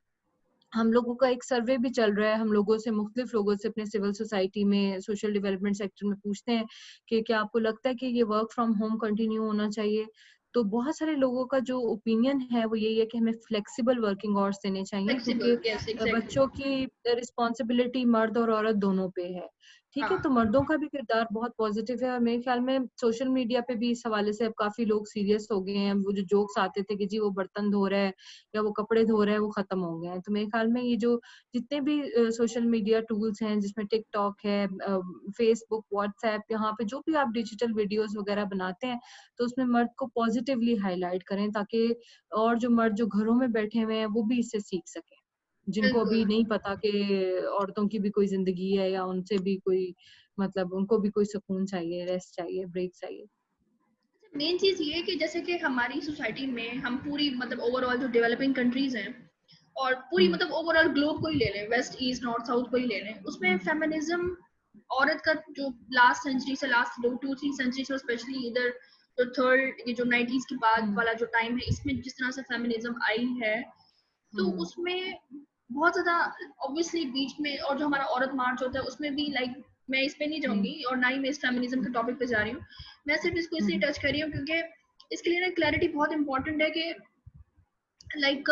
S2: हम लोगों का एक सर्वे भी चल रहा है, हम लोगों से मुख्तलिफ लोगों से अपने सिविल सोसाइटी में सोशल डेवलपमेंट सेक्टर में पूछते हैं कि क्या आपको लगता है कि ये वर्क फ्रॉम होम कंटिन्यू होना चाहिए। तो बहुत सारे लोगों का जो ओपिनियन है वो यही है कि हमें फ्लेक्सिबल वर्किंग आवर्स देने चाहिए क्योंकि
S1: फ्लेक्सिबल, यस एग्जैक्टली।
S2: बच्चों की रिस्पॉन्सिबिलिटी मर्द और औरत दोनों पे है। ठीक है,
S1: हाँ
S2: तो मर्दों का भी किरदार बहुत पॉजिटिव है और मेरे ख्याल में सोशल मीडिया पे भी इस हवाले से अब काफी लोग सीरियस हो गए हैं। वो जो जोक्स आते थे कि जी वो बर्तन धो रहा है या वो कपड़े धो रहे हैं वो खत्म हो गए हैं। तो मेरे ख्याल में ये जो जितने भी सोशल मीडिया टूल्स हैं जिसमें टिकटॉक है, फेसबुक, व्हाट्सएप, यहाँ पे जो भी आप डिजिटल वीडियोस वगैरह बनाते हैं तो उसमें मर्द को पॉजिटिवली हाईलाइट करें ताकि और जो मर्द जो घरों में बैठे हुए हैं वो भी इससे सीख सकें, जिनको
S1: बिल्कुल।
S2: अभी नहीं पता कि औरतों की भी कोई जिंदगी है या उनसे भी कोई मतलब उनको भी कोई सुकून चाहिए, रेस्ट चाहिए, ब्रेक चाहिए।
S1: मेन चीज ये है कि जैसे कि हमारी सोसाइटी में हम पूरी मतलब ओवरऑल जो डेवलपिंग कंट्रीज हैं और पूरी
S2: हम्म
S1: मतलब ओवरऑल ग्लोब को ही ले लें, वेस्ट ईस्ट नॉर्थ साउथ को ही ले लें, उसमें
S2: हम्म
S1: फेमिनिज्म औरत का जो लास्ट सेंचुरी से लास्ट 2-3 सेंचुरी से स्पेशली इधर जो थर्ड ये जो 90s के बाद
S2: हम्म
S1: वाला जो टाइम है इसमें जिस तरह से फेमिनिज्म आई है तो
S2: हम्म
S1: उसमें बहुत ज्यादा ऑब्वियसली बीच में और जो हमारा औरत मार्च होता है उसमें भी लाइक मैं इस पे नहीं
S2: हम्म
S1: जाऊंगी और ना ही मैं इस फेमिनिज्म के टॉपिक पे जा रही हूँ। मैं सिर्फ इसको इसलिए
S2: हम्म
S1: टच कर रही हूँ क्योंकि इसके लिए ना क्लैरिटी बहुत इंपॉर्टेंट है कि लाइक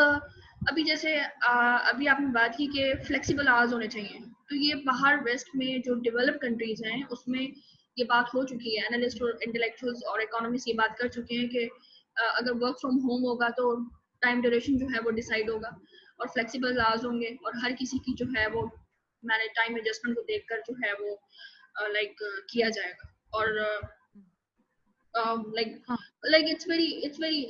S1: अभी जैसे अभी आपने बात की कि फ्लेक्सिबल आवर्स होने चाहिए, तो ये बाहर वेस्ट में जो डेवलप कंट्रीज हैं उसमें ये बात हो चुकी है। एनालिस्ट और इंटेलेक्चुअल्स और इकोनॉमिस्ट ये बात कर चुके हैं कि अगर वर्क फ्रॉम होम होगा तो टाइम ड्यूरेशन जो है वो डिसाइड होगा और फ्लेक्सिबल आवर्स होंगे और हर किसी की जो है वो मैंने टाइम एडजस्टमेंट को देखकर जो है वो लाइक किया जाएगा और like
S2: हाँ
S1: it's very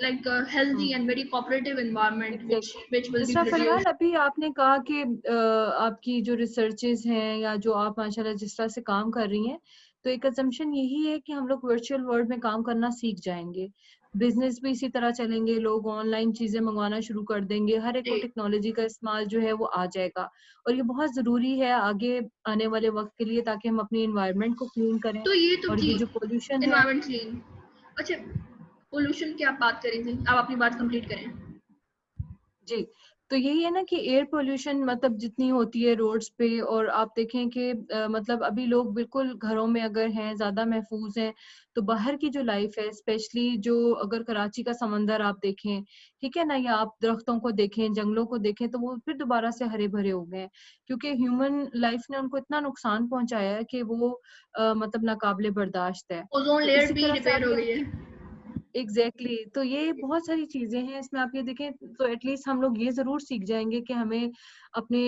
S1: like a healthy
S2: hmm
S1: and very cooperative environment which
S2: exactly.
S1: which will
S2: जिस
S1: be
S2: तरह फरियाल
S1: produced।
S2: अभी आपने कहा कि आपकी जो रिसर्चेज हैं या जो आप माशाल्लाह जिस तरह से काम कर रही हैं तो एक असम्पशन यही है कि हम लोग वर्चुअल वर्ल्ड में काम करना सीख जाएंगे, बिजनेस भी इसी तरह चलेंगे, लोग ऑनलाइन चीजें मंगवाना शुरू कर देंगे, हर एक को
S1: जी
S2: टेक्नोलॉजी का इस्तेमाल जो है वो आ जाएगा। और ये बहुत जरूरी है आगे आने वाले वक्त के लिए ताकि हम अपनी इन्वायरमेंट को क्लीन करें।
S1: तो ये तो
S2: और
S1: जी
S2: ये जो पोल्यूशन है,
S1: environment clean। अच्छा, पोल्यूशन की आप बात करी थी, आप अपनी बात कंप्लीट करें।
S2: जी, तो यही है ना कि एयर पोल्यूशन मतलब जितनी होती है रोड्स पे और आप देखें कि मतलब अभी लोग बिल्कुल घरों में अगर हैं ज्यादा महफूज हैं तो बाहर की जो लाइफ है स्पेशली जो अगर कराची का समंदर आप देखें, ठीक है ना, या आप दरख्तों को देखें, जंगलों को देखें तो वो फिर दोबारा से हरे भरे हो गए हैं क्योंकि ह्यूमन लाइफ ने उनको इतना नुकसान पहुंचाया है कि वो मतलब नाकाबिले बर्दाश्त है।
S1: ओजोन
S2: तो
S1: लेयर
S2: इसी
S1: भी
S2: तरह से
S1: रिपेयर
S2: आप
S1: हो
S2: ये
S1: गई है।
S2: एग्जैक्टली तो ये बहुत सारी चीजें हैं इसमें आप ये देखें तो एटलीस्ट हम लोग ये जरूर सीख जाएंगे कि हमें अपने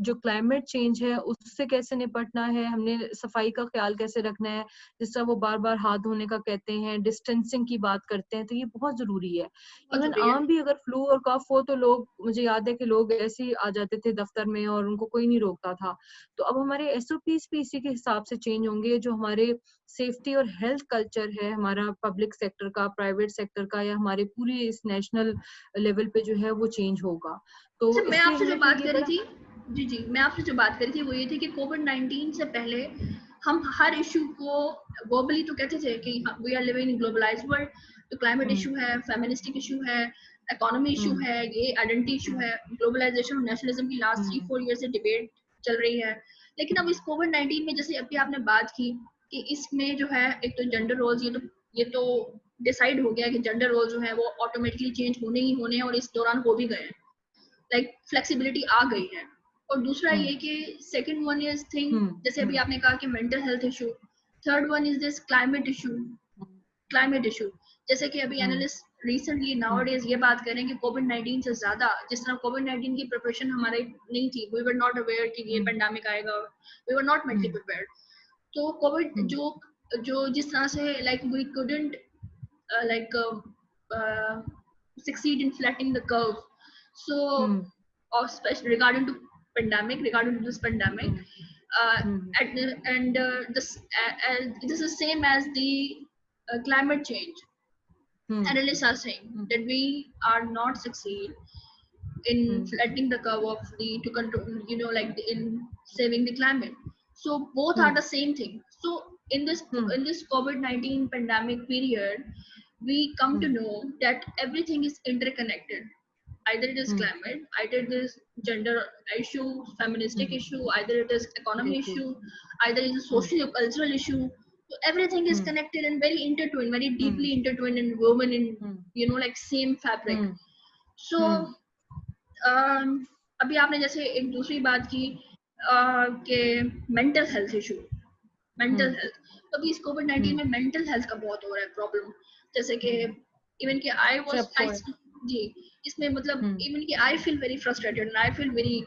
S2: जो क्लाइमेट चेंज है उससे कैसे निपटना है, हमने सफाई का ख्याल कैसे रखना है, जिस तरह वो बार बार हाथ धोने का कहते हैं, डिस्टेंसिंग की बात करते हैं, तो ये बहुत जरूरी है।
S1: बहुत
S2: इवन
S1: जरूरी है।
S2: आम भी अगर फ्लू और कफ हो तो लोग, मुझे याद है कि लोग ऐसे ही आ जाते थे दफ्तर में और उनको कोई नहीं रोकता था। तो अब हमारे एसओपीज भी इसी के हिसाब से चेंज होंगे, जो हमारे सेफ्टी और हेल्थ कल्चर है हमारा पब्लिक सेक्टर का, प्राइवेट सेक्टर का, या हमारे पूरी इस नेशनल लेवल पे जो है वो चेंज होगा। तो
S1: अच्छा, मैं
S2: इसलिए
S1: आपसे जो
S2: हमें फिर
S1: बात
S2: ये
S1: करी
S2: बड़ा
S1: थी, जी जी, मैं आपसे जो बात करी थी वो ये थी कि कोविड-19 से पहले हम हर इशू को वर्बली तो कहते थे कि we are living in globalised world, तो क्लाइमेट
S2: हम्म
S1: इशू है, फेमिनिस्टिक इशू है, इकोनॉमी इशू
S2: हम्म
S1: है, ये आइडेंटिटी इशू
S2: हम्म
S1: है, ग्लोबलाइजेशन और नेशनलिज्म की लास्ट थ्री
S2: हम्म
S1: फोर ईयर से डिबेट चल रही है। लेकिन अब इस कोविड-19 में जैसे अभी आपने बात की कि इसमें जो है एक तो जेंडर रोल्स, ये तो डिसाइड हो गया कि जेंडर रोल जो है वो ऑटोमेटिकली चेंज होने ही होने हैं और इस दौरान हो भी गए हैं, लाइक फ्लेक्सिबिलिटी आ गई है। और दूसरा ये कि सेकंड वन इज थिंग, जैसे अभी आपने कहा कि mental health issue, third one is this climate issue. जैसे कि अभी एनालिस्ट रिसेंटली नाउअडेज ये बात करें कि कोविड-19 से ज्यादा, जिस तरह कोविड-19 की प्रिपरेशन हमारे नहीं थी, वी वर नॉट अवेयर कि ये पेंडेमिक आएगा, we were not mentally prepared. तो कोविड जो जो जिस तरह से like we couldn't like succeed in flattening the curve. So, especially regarding to this pandemic, and this is same as the climate change. Analysts are saying that we are not succeed in flattening the curve of the to control, in saving the climate. So both are the same thing. So in this COVID-19 pandemic period, we come to know that everything is interconnected. Either it is climate, either it is gender issue, feministic issue, either it is economy issue, either it is social cultural issue. So everything is connected and very intertwined, very deeply intertwined and woven in like same fabric. So अभी आपने जैसे एक दूसरी बात की कि mental health issue, mental health, तो अभी इस कोविड-19 में मेंटल हेल्थ का बहुत हो रहा है प्रॉब्लम। जैसे कि इवन कि जी, इसमें मतलब इवन कि I feel very frustrated and I feel very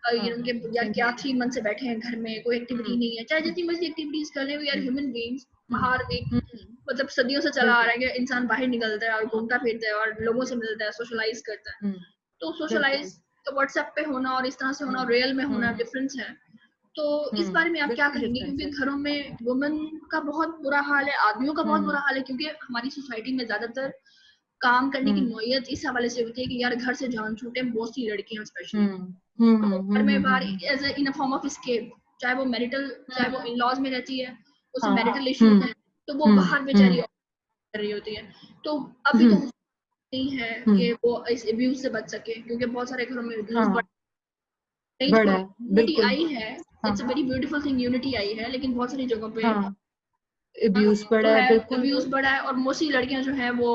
S1: कि यार क्या 3 मंथ से बैठे हैं घर में, कोई एक्टिविटी नहीं है, चाहे जितनी मर्जी एक्टिविटीज कर लें, वी आर ह्यूमन बीइंग्स। बाहर एक मतलब सदियों से चला आ रहा है कि इंसान बाहर निकलता है और घूमता फिरता है और लोगों से मिलता है, सोशलाइज करता है। तो सोशलाइज तो व्हाट्सएप पे होना और इस तरह से होना और रियल में होना डिफरेंस है। तो इस बारे में आप क्या कहेंगे? क्योंकि घरों में वुमेन का बहुत बुरा हाल है, आदमियों का बहुत बुरा हाल है, क्योंकि हमारी सोसाइटी में ज्यादातर काम करने की नौयत इस हवाले से होती है कि यार घर से जान छूटे, मोस्टली लड़कियां स्पेशली घर में बाहर as in a form of escape, चाहे वो मैरिटल, चाहे वो इन लॉज में रहती है, उसे मैरिटल इशू है तो वो बाहर बेचारी कर रही होती है। तो अभी तो नहीं है कि वो इस अब्यूज से बच सके, क्योंकि बहुत सारे घरों में अब्यूज
S2: बड़ा है,
S1: यूनिटी आई है, it's a very beautiful thing, unity आई है, लेकिन बहुत सारी जगहों पे
S2: अब्यूज बड़ा है, बिल्कुल
S1: अब्यूज बड़ा है और मोस्टली लड़कियां जो है वो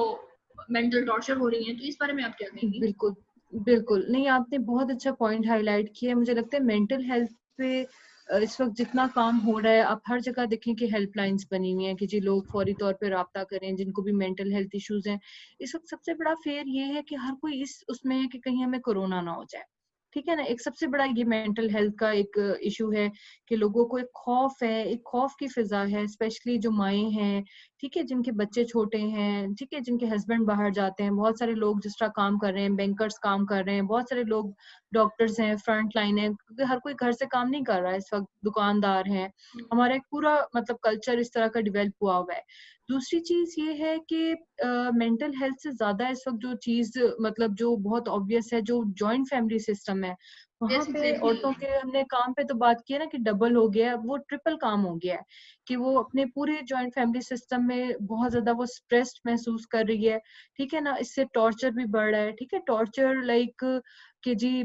S1: मेंटल टॉर्चर हो रही हैं। तो इस बारे में आप क्या कहेंगी?
S2: बिल्कुल बिल्कुल नहीं, आपने बहुत अच्छा पॉइंट हाईलाइट किया। मुझे लगता है मेंटल हेल्थ पे इस वक्त जितना काम हो रहा है, आप हर जगह देखें कि हेल्पलाइंस बनी हुई हैं कि जी लोग फौरी तौर पे राब्ता करें जिनको भी मेंटल हेल्थ इश्यूज हैं। इस वक्त सबसे बड़ा फेयर ये है कि हर कोई इस उसमें है कि कहीं हमें कोरोना ना हो जाए, ठीक है ना। एक सबसे बड़ा ये मेंटल हेल्थ का एक इशू है कि लोगों को एक खौफ है, एक खौफ की फिजा है, स्पेशली जो माएँ हैं, ठीक है, जिनके बच्चे छोटे हैं, ठीक है, जिनके हस्बैंड बाहर जाते हैं, बहुत सारे लोग जिस तरह काम कर रहे हैं, बैंकर्स काम कर रहे हैं, बहुत सारे लोग डॉक्टर्स हैं, फ्रंट लाइन है, क्योंकि हर कोई घर से काम नहीं कर रहा है इस वक्त, दुकानदार हैं। हमारा एक पूरा मतलब कल्चर इस तरह का डेवलप हुआ हुआ है। दूसरी चीज ये है कि मेंटल हेल्थ से ज्यादा इस वक्त जो चीज मतलब जो बहुत ऑब्वियस है, जो जॉइंट फैमिली सिस्टम है, वहां पे औरतों के, हमने काम पे तो बात की है ना कि डबल हो गया है, वो ट्रिपल काम हो गया है कि वो अपने पूरे जॉइंट फैमिली सिस्टम में बहुत ज्यादा वो स्ट्रेस्ड महसूस कर रही है, ठीक है ना। इससे टॉर्चर भी बढ़ रहा है, ठीक है, टॉर्चर लाइक कि जी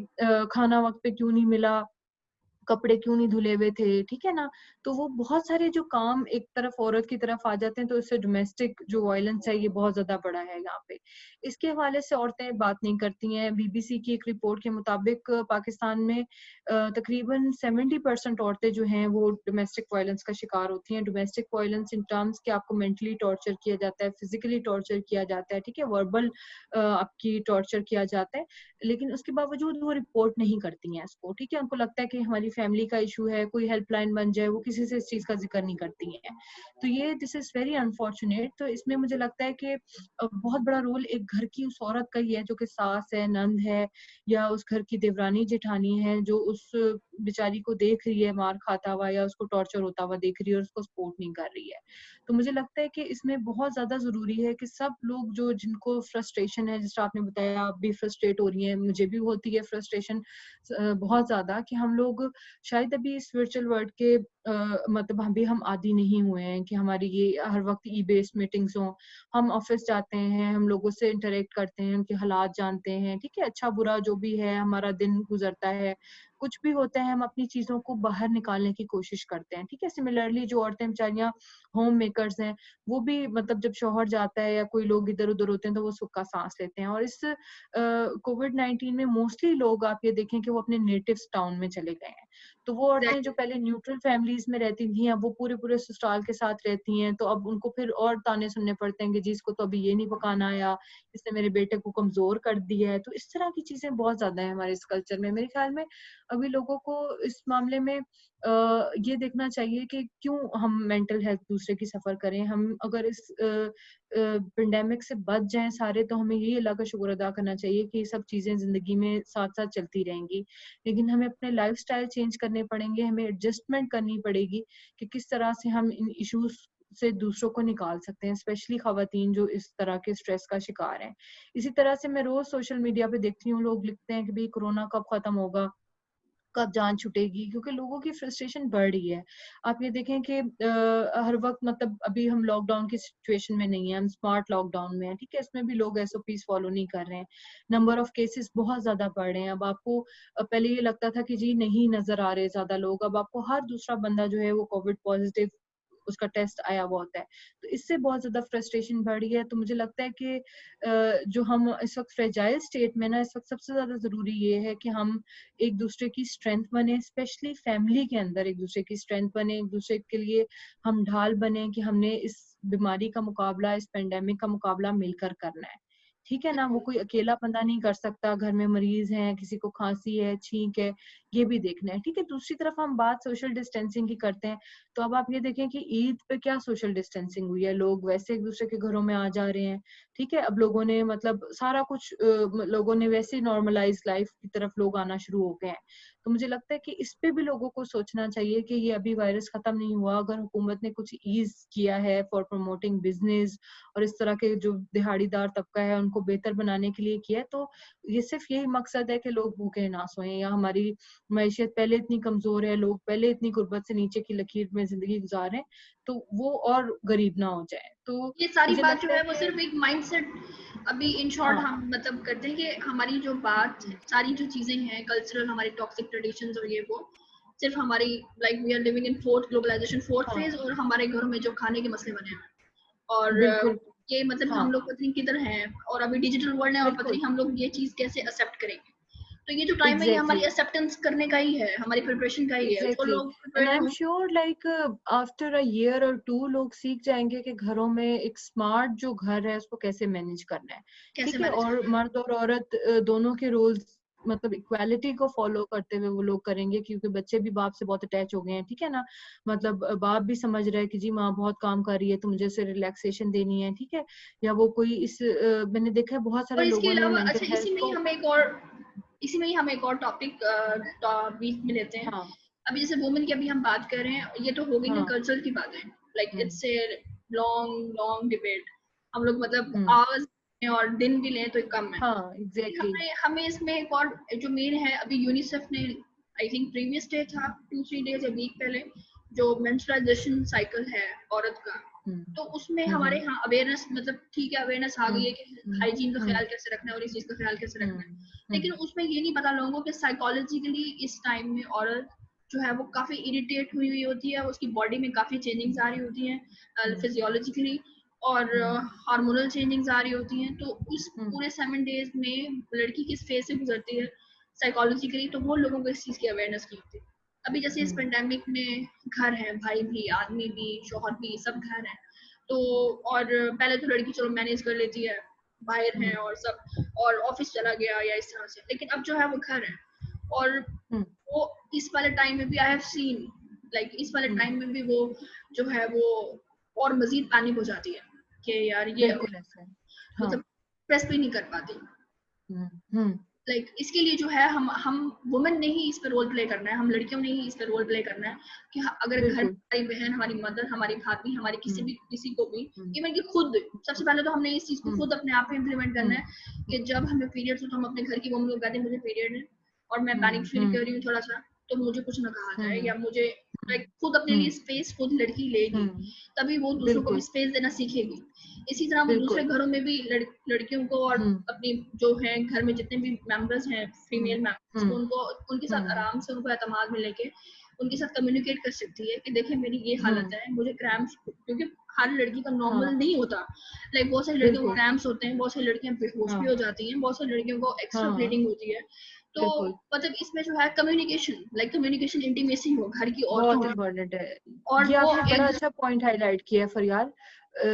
S2: खाना वक्त पे क्यों नहीं मिला, कपड़े क्यों नहीं धुले हुए थे, ठीक है ना। तो वो बहुत सारे जो काम एक तरफ औरत की तरफ आ जाते हैं, तो इससे डोमेस्टिक जो वायलेंस है ये बहुत ज्यादा बड़ा है यहाँ पे। इसके हवाले से औरतें बात नहीं करती हैं। बीबीसी की एक रिपोर्ट के मुताबिक पाकिस्तान में तकरीबन 70% औरतें जो हैं वो डोमेस्टिक वायलेंस का शिकार होती हैं। डोमेस्टिक वायलेंस इन टर्म्स कि आपको मेंटली टॉर्चर किया जाता है, फिजिकली टॉर्चर किया जाता है, ठीक है, वर्बल आपकी टॉर्चर किया जाता है, लेकिन उसके बावजूद वो रिपोर्ट नहीं करती हैं इसको, ठीक है। उनको लगता है कि हमारी फैमिली का इशू है, कोई हेल्पलाइन बन जाए, वो किसी से इस चीज का जिक्र नहीं करती हैं। तो ये दिस इज वेरी अनफॉर्चुनेट। तो इसमें मुझे लगता है कि बहुत बड़ा रोल एक घर की उस औरत का ही है जो कि सास है, नंद है, या उस घर की देवरानी जेठानी है, जो उस बेचारी को देख रही है मार खाता हुआ या उसको टॉर्चर होता हुआ देख रही है और उसको सपोर्ट नहीं कर रही है। तो मुझे लगता है कि इसमें बहुत ज्यादा जरूरी है कि सब लोग जो जिनको फ्रस्ट्रेशन है, जिस तरह आपने बताया आप भी फ्रस्ट्रेट हो रही हैं, मुझे भी होती है फ्रस्ट्रेशन बहुत ज्यादा, कि हम लोग शायद अभी इस वर्चुअल वर्ल्ड के मतलब अभी हम आदी नहीं हुए हैं कि हमारी ये हर वक्त ई बेस्ड मीटिंग्स हों। हम ऑफिस जाते हैं, हम लोगों से इंटरेक्ट करते हैं, उनके हालात जानते हैं, ठीक है, अच्छा बुरा जो भी है हमारा दिन गुजरता है, कुछ भी होता है हम अपनी चीजों को बाहर निकालने की कोशिश करते हैं, ठीक है। सिमिलरली जो औरतें बेचारियां होम मेकर्स हैं, वो भी मतलब जब शौहर जाता है या कोई लोग इधर उधर होते हैं तो वो सुख का सांस लेते हैं। और इस कोविड-19 में मोस्टली लोग आप ये देखें कि वो अपने नेटिव टाउन में चले गए हैं। तो वो औरतें जो
S1: एग्जैक्टली।
S2: पहले न्यूट्रल फैमिलीज में रहती थी, अब वो पूरे-पूरे ससुराल के साथ रहती हैं, तो अब उनको फिर और ताने सुनने पड़ते हैं कि जी इसको तो अभी ये नहीं पकाना आया, इसने मेरे बेटे को कमज़ोर कर दिया है। तो इस तरह की चीज़ें बहुत ज़्यादा हैं हमारे इस कल्चर में। मेरे ख़्याल में अभी लोगों को इस मामले में ये देखना चाहिए कि क्यों हम मेंटल हेल्थ दूसरे की सफ़र करें। हम अगर इस पैंडेमिक से बच जाएँ सारे, तो हमें यही अल्लाह का शुक्र अदा करना चाहिए कि ये सब चीज़ें ज़िंदगी में साथ-साथ चलती रहेंगी। लेकिन हमें अपने लाइफ़स्टाइल चेंज करने पड़ेंगे, हमें एडजस्टमेंट करनी पड़ेगी कि किस तरह से हम इन इश्यूज़ से दूसरों को निकाल सकते हैं, स्पेशली ख़वातीन जो इस तरह के स्ट्रेस का शिकार हैं। इसी तरह से मैं रोज़ सोशल मीडिया पे देखती हूँ, लोग लिखते हैं कि भई कोरोना कब ख़त्म होगा? कब जान छूटेगी? क्योंकि लोगों की फ्रस्ट्रेशन बढ़ रही है। आप ये देखें कि हर वक़्त मतलब अभी हम लॉकडाउन की सिचुएशन में नहीं हैं, हम स्मार्ट लॉकडाउन में हैं, ठीक है? इसमें भी लोग एसओपीज़ फ़ॉलो नहीं कर रहे हैं। नंबर ऑफ केसेज़ बहुत ज़्यादा बढ़ रहे हैं। अब आपको पहले ये लगता था कि जी नहीं नज़र आ रहे ज़्यादा लोग, अब आपको हर दूसरा बंदा जो है वो कोविड पॉज़िटिव उसका टेस्ट आया हुआ होता है। तो इससे बहुत ज़्यादा फ्रस्ट्रेशन बढ़ रही है। तो मुझे लगता है कि जो हम इस वक़्त फ्रेजाइल स्टेट में ना, इस वक़्त सबसे ज़्यादा ज़रूरी ये है कि हम एक-दूसरे की स्ट्रेंथ बने, स्पेशली फैमिली के अंदर एक-दूसरे की स्ट्रेंथ बने, एक-दूसरे के लिए हम ढाल बने कि हमने इस बीमारी का मुकाबला, इस पैंडेमिक का मुकाबला मिलकर करना है। ठीक है ना? वो कोई अकेला बंदा नहीं कर सकता, घर में मरीज़ हैं, किसी को खाँसी है, छींक है, ये भी देखना है, ठीक है? दूसरी तरफ हम बात सोशल डिस्टेंसिंग की करते हैं, तो अब आप ये देखें कि ईद पे क्या सोशल डिस्टेंसिंग हुई है, लोग वैसे एक-दूसरे के घरों में आ जा रहे हैं, ठीक है? अब लोगों ने मतलब सारा कुछ लोगों ने वैसे ही नॉर्मलाइज़ लाइफ़ की तरफ लोग आना शुरू हो गए हैं। तो मुझे लगता है कि इस पे भी लोगों को सोचना चाहिए कि ये अभी वायरस खत्म नहीं हुआ, अगर हुकूमत ने कुछ ईज़ किया है फॉर प्रमोटिंग बिज़नेस और इस तरह के जो दिहाड़ीदार तबका है उनको बेहतर बनाने के लिए किया है, तो ये सिर्फ़ यही मकसद है कि लोग भूखे ना सोएँ या हमारी मईशत पहले इतनी कमज़ोर है, लोग पहले इतनी गुर्बत से नीचे की लकीर में ज़िंदगी गुज़ार रहे हैं, तो वो और गरीब ना हो जाएँ। तो
S1: ये सारी
S2: मुझे
S1: बात जो
S2: लगता है
S1: है वो
S2: कि
S1: सिर्फ एक माइंडसेट, अभी इन शॉर्ट
S2: हाँ।
S1: हम मतलब करते हैं कि हमारी जो बात है, सारी जो चीजें हैं कल्चरल, हमारी टॉक्सिक ट्रेडिशंस और ये वो सिर्फ हमारी, like we are living in fourth globalisation fourth phase,
S2: हाँ,
S1: और हमारे घरों में जो खाने के मसले बने हैं और
S2: बिल्कुल।
S1: ये मतलब
S2: हाँ,
S1: हम लोग पता नहीं किधर हैं, और अभी डिजिटल वर्ल्ड है और पता
S2: बिल्कुल।
S1: नहीं हम लोग ये चीज कैसे एक्सेप्ट करेंगे। तो ये जो टाइम है ये हमारी
S2: एग्ज़ैक्टली,
S1: एक्सेप्टेंस करने का ही है, हमारी प्रिपरेशन का ही है। जो
S2: एग्ज़ैक्टली
S1: लोग
S2: एंड
S1: प्रिपेयर्ड
S2: आई एम
S1: होंगे।
S2: Sure like after a year और 2 लोग सीख जाएँगे कि घरों में एक स्मार्ट जो घर है उसको कैसे मैनेज करना है,
S1: कैसे
S2: ठीक है?
S1: मैनेज
S2: और
S1: करना है।
S2: मर्द और औरत दोनों के रोल्स मतलब इक्वालिटी को फ़ॉलो करते हुए वो लोग करेंगे क्योंकि बच्चे भी बाप से बहुत अटैच हो गए हैं, ठीक है ना? मतलब बाप भी समझ रहा है कि जी माँ बहुत काम कर रही है तो मुझे उसे रिलैक्सेशन देनी है, ठीक है? या वो कोई इस मैंने देखा है बहुत सारे
S1: और इसके
S2: लोगों ने
S1: अलावा
S2: मेंटल
S1: अच्छा,
S2: हेल्थ को
S1: इसी में ही हम एक और टॉपिक बीच में लेते हैं।
S2: हाँ,
S1: अभी जैसे वुमेन की अभी हम बात कर रहे हैं, ये तो हो गई ना
S2: हाँ,
S1: कल्चर की बातें, like
S2: hmm,
S1: it's a long long debate. हम लोग मतलब
S2: हुँ,
S1: आवर्स में और दिन भी लें तो कम है।
S2: हाँ,
S1: लेकिन
S2: एग्ज़ैक्टली
S1: हमें हमें इसमें एक और जो मेन है, अभी यूनिसेफ ने आई थिंक प्रीवियस डे था 2-3 डेज या वीक पहले, जो मेंस्ट्रुअलाइजेशन साइकिल है औरत का,
S2: हुँ,
S1: तो उसमें
S2: हुँ,
S1: हमारे
S2: हुँ,
S1: यहाँ अवेयरनेस, मतलब ठीक है अवेयरनेस आ
S2: हुँ,
S1: गई है कि
S2: हुँ,
S1: हाइजीन का
S2: हुँ,
S1: ख्याल कैसे रखना है और इस चीज का ख्याल कैसे
S2: हुँ,
S1: रखना है।
S2: हुँ,
S1: लेकिन उसमें ये नहीं पता लोगों को कि साइकोलॉजिकली इस टाइम में औरत जो है वो काफी इरिटेट हुई हुई होती है, उसकी बॉडी में काफी चेंजिंग्स आ रही होती हैं
S2: हुँ,
S1: फिजियोलॉजिकली, और
S2: हुँ,
S1: हार्मोनल चेंजिंग्स आ रही होती हैं। तो उस
S2: हुँ,
S1: पूरे 7 डेज में लड़की किस फेज से गुजरती है साइकोलॉजिकली, तो वो लोगों को इस चीज की अवेयरनेस नहीं होती। अभी जैसे इस
S2: हुँ,
S1: पेंडेमिक में घर है, भाई भी, आदमी भी, शौहर भी, सब घर है। तो और पहले तो लड़की चलो मैनेज कर लेती है, बाहर
S2: हुँ,
S1: है और सब, और ऑफिस चला गया या इस तरह से, लेकिन अब जो है वो घर है। और
S2: हुँ,
S1: वो इस वाले टाइम में भी आई हैव सीन, लाइक इस वाले
S2: हुँ,
S1: टाइम में भी वो जो है वो और मजीद पैनिक हो जाती है कि यार ये
S2: बिल्कुल ऐसा है। हाँ,
S1: मतलब प्रेस भी नहीं कर पाती।
S2: हुँ, हुँ,
S1: लाइक इसके लिए जो है हम वुमेन ने ही इस पे रोल प्ले करना है, हम लड़कियों ने ही इस पे रोल प्ले करना है कि अगर घर में
S2: बिल्कुल।
S1: हमारी बहन, हमारी मदर, हमारी भाभी, हमारी
S2: हुँ,
S1: किसी को भी,
S2: हुँ,
S1: इवन कि खुद, सबसे पहले तो हमने इस चीज को
S2: हुँ,
S1: खुद अपने आप में इम्प्लीमेंट
S2: हुँ,
S1: करना है कि जब हमें पीरियड्स हो तो हम अपने घर की वुमन को कहते हैं मुझे पीरियड है और मैं पैनिक
S2: हुँ,
S1: फील
S2: हुँ,
S1: कर रही हूँ थोड़ा सा, तो मुझे कुछ ना कहा जाए,
S2: हुँ,
S1: या मुझे लाइक खुद अपने लिए स्पेस खुद लड़की लेगी, तभी वो दूसरों को भी
S2: बिल्कुल
S1: स्पेस देना सीखेगी। इसी तरह वो दूसरे
S2: बिल्कुल।
S1: घरों में भी लड़कियों को और अपनी जो है घर में जितने भी मेंबर्स हैं फीमेल मेंबर्स उनको उनके साथ आराम से उनको एतमाद में लेके उनके साथ कम्युनिकेट कर सकती है कि देखिए मेरी ये हालत है, मुझे क्रैम्प्स, क्योंकि हर लड़की का नॉर्मल नहीं होता। लाइक बहुत सारी लड़कियों को
S2: बिल्कुल
S1: क्रैम्प्स होते हैं, बहुत सारी लड़कियां बेहोश भी हो जाती हैं, बहुत सारी लड़कियों को एक्स्ट्रा ब्लीडिंग होती है। तो
S2: बिल्कुल
S1: मतलब इसमें जो है कम्युनिकेशन, लाइक कम्युनिकेशन इंटीमेसी हो घर की औरतों
S2: बहुत
S1: में,
S2: इम्पोर्टेंट है।
S1: और
S2: ये
S1: वो
S2: आपने बड़ा
S1: एक
S2: अच्छा पॉइंट हाईलाइट किया है फरियाल।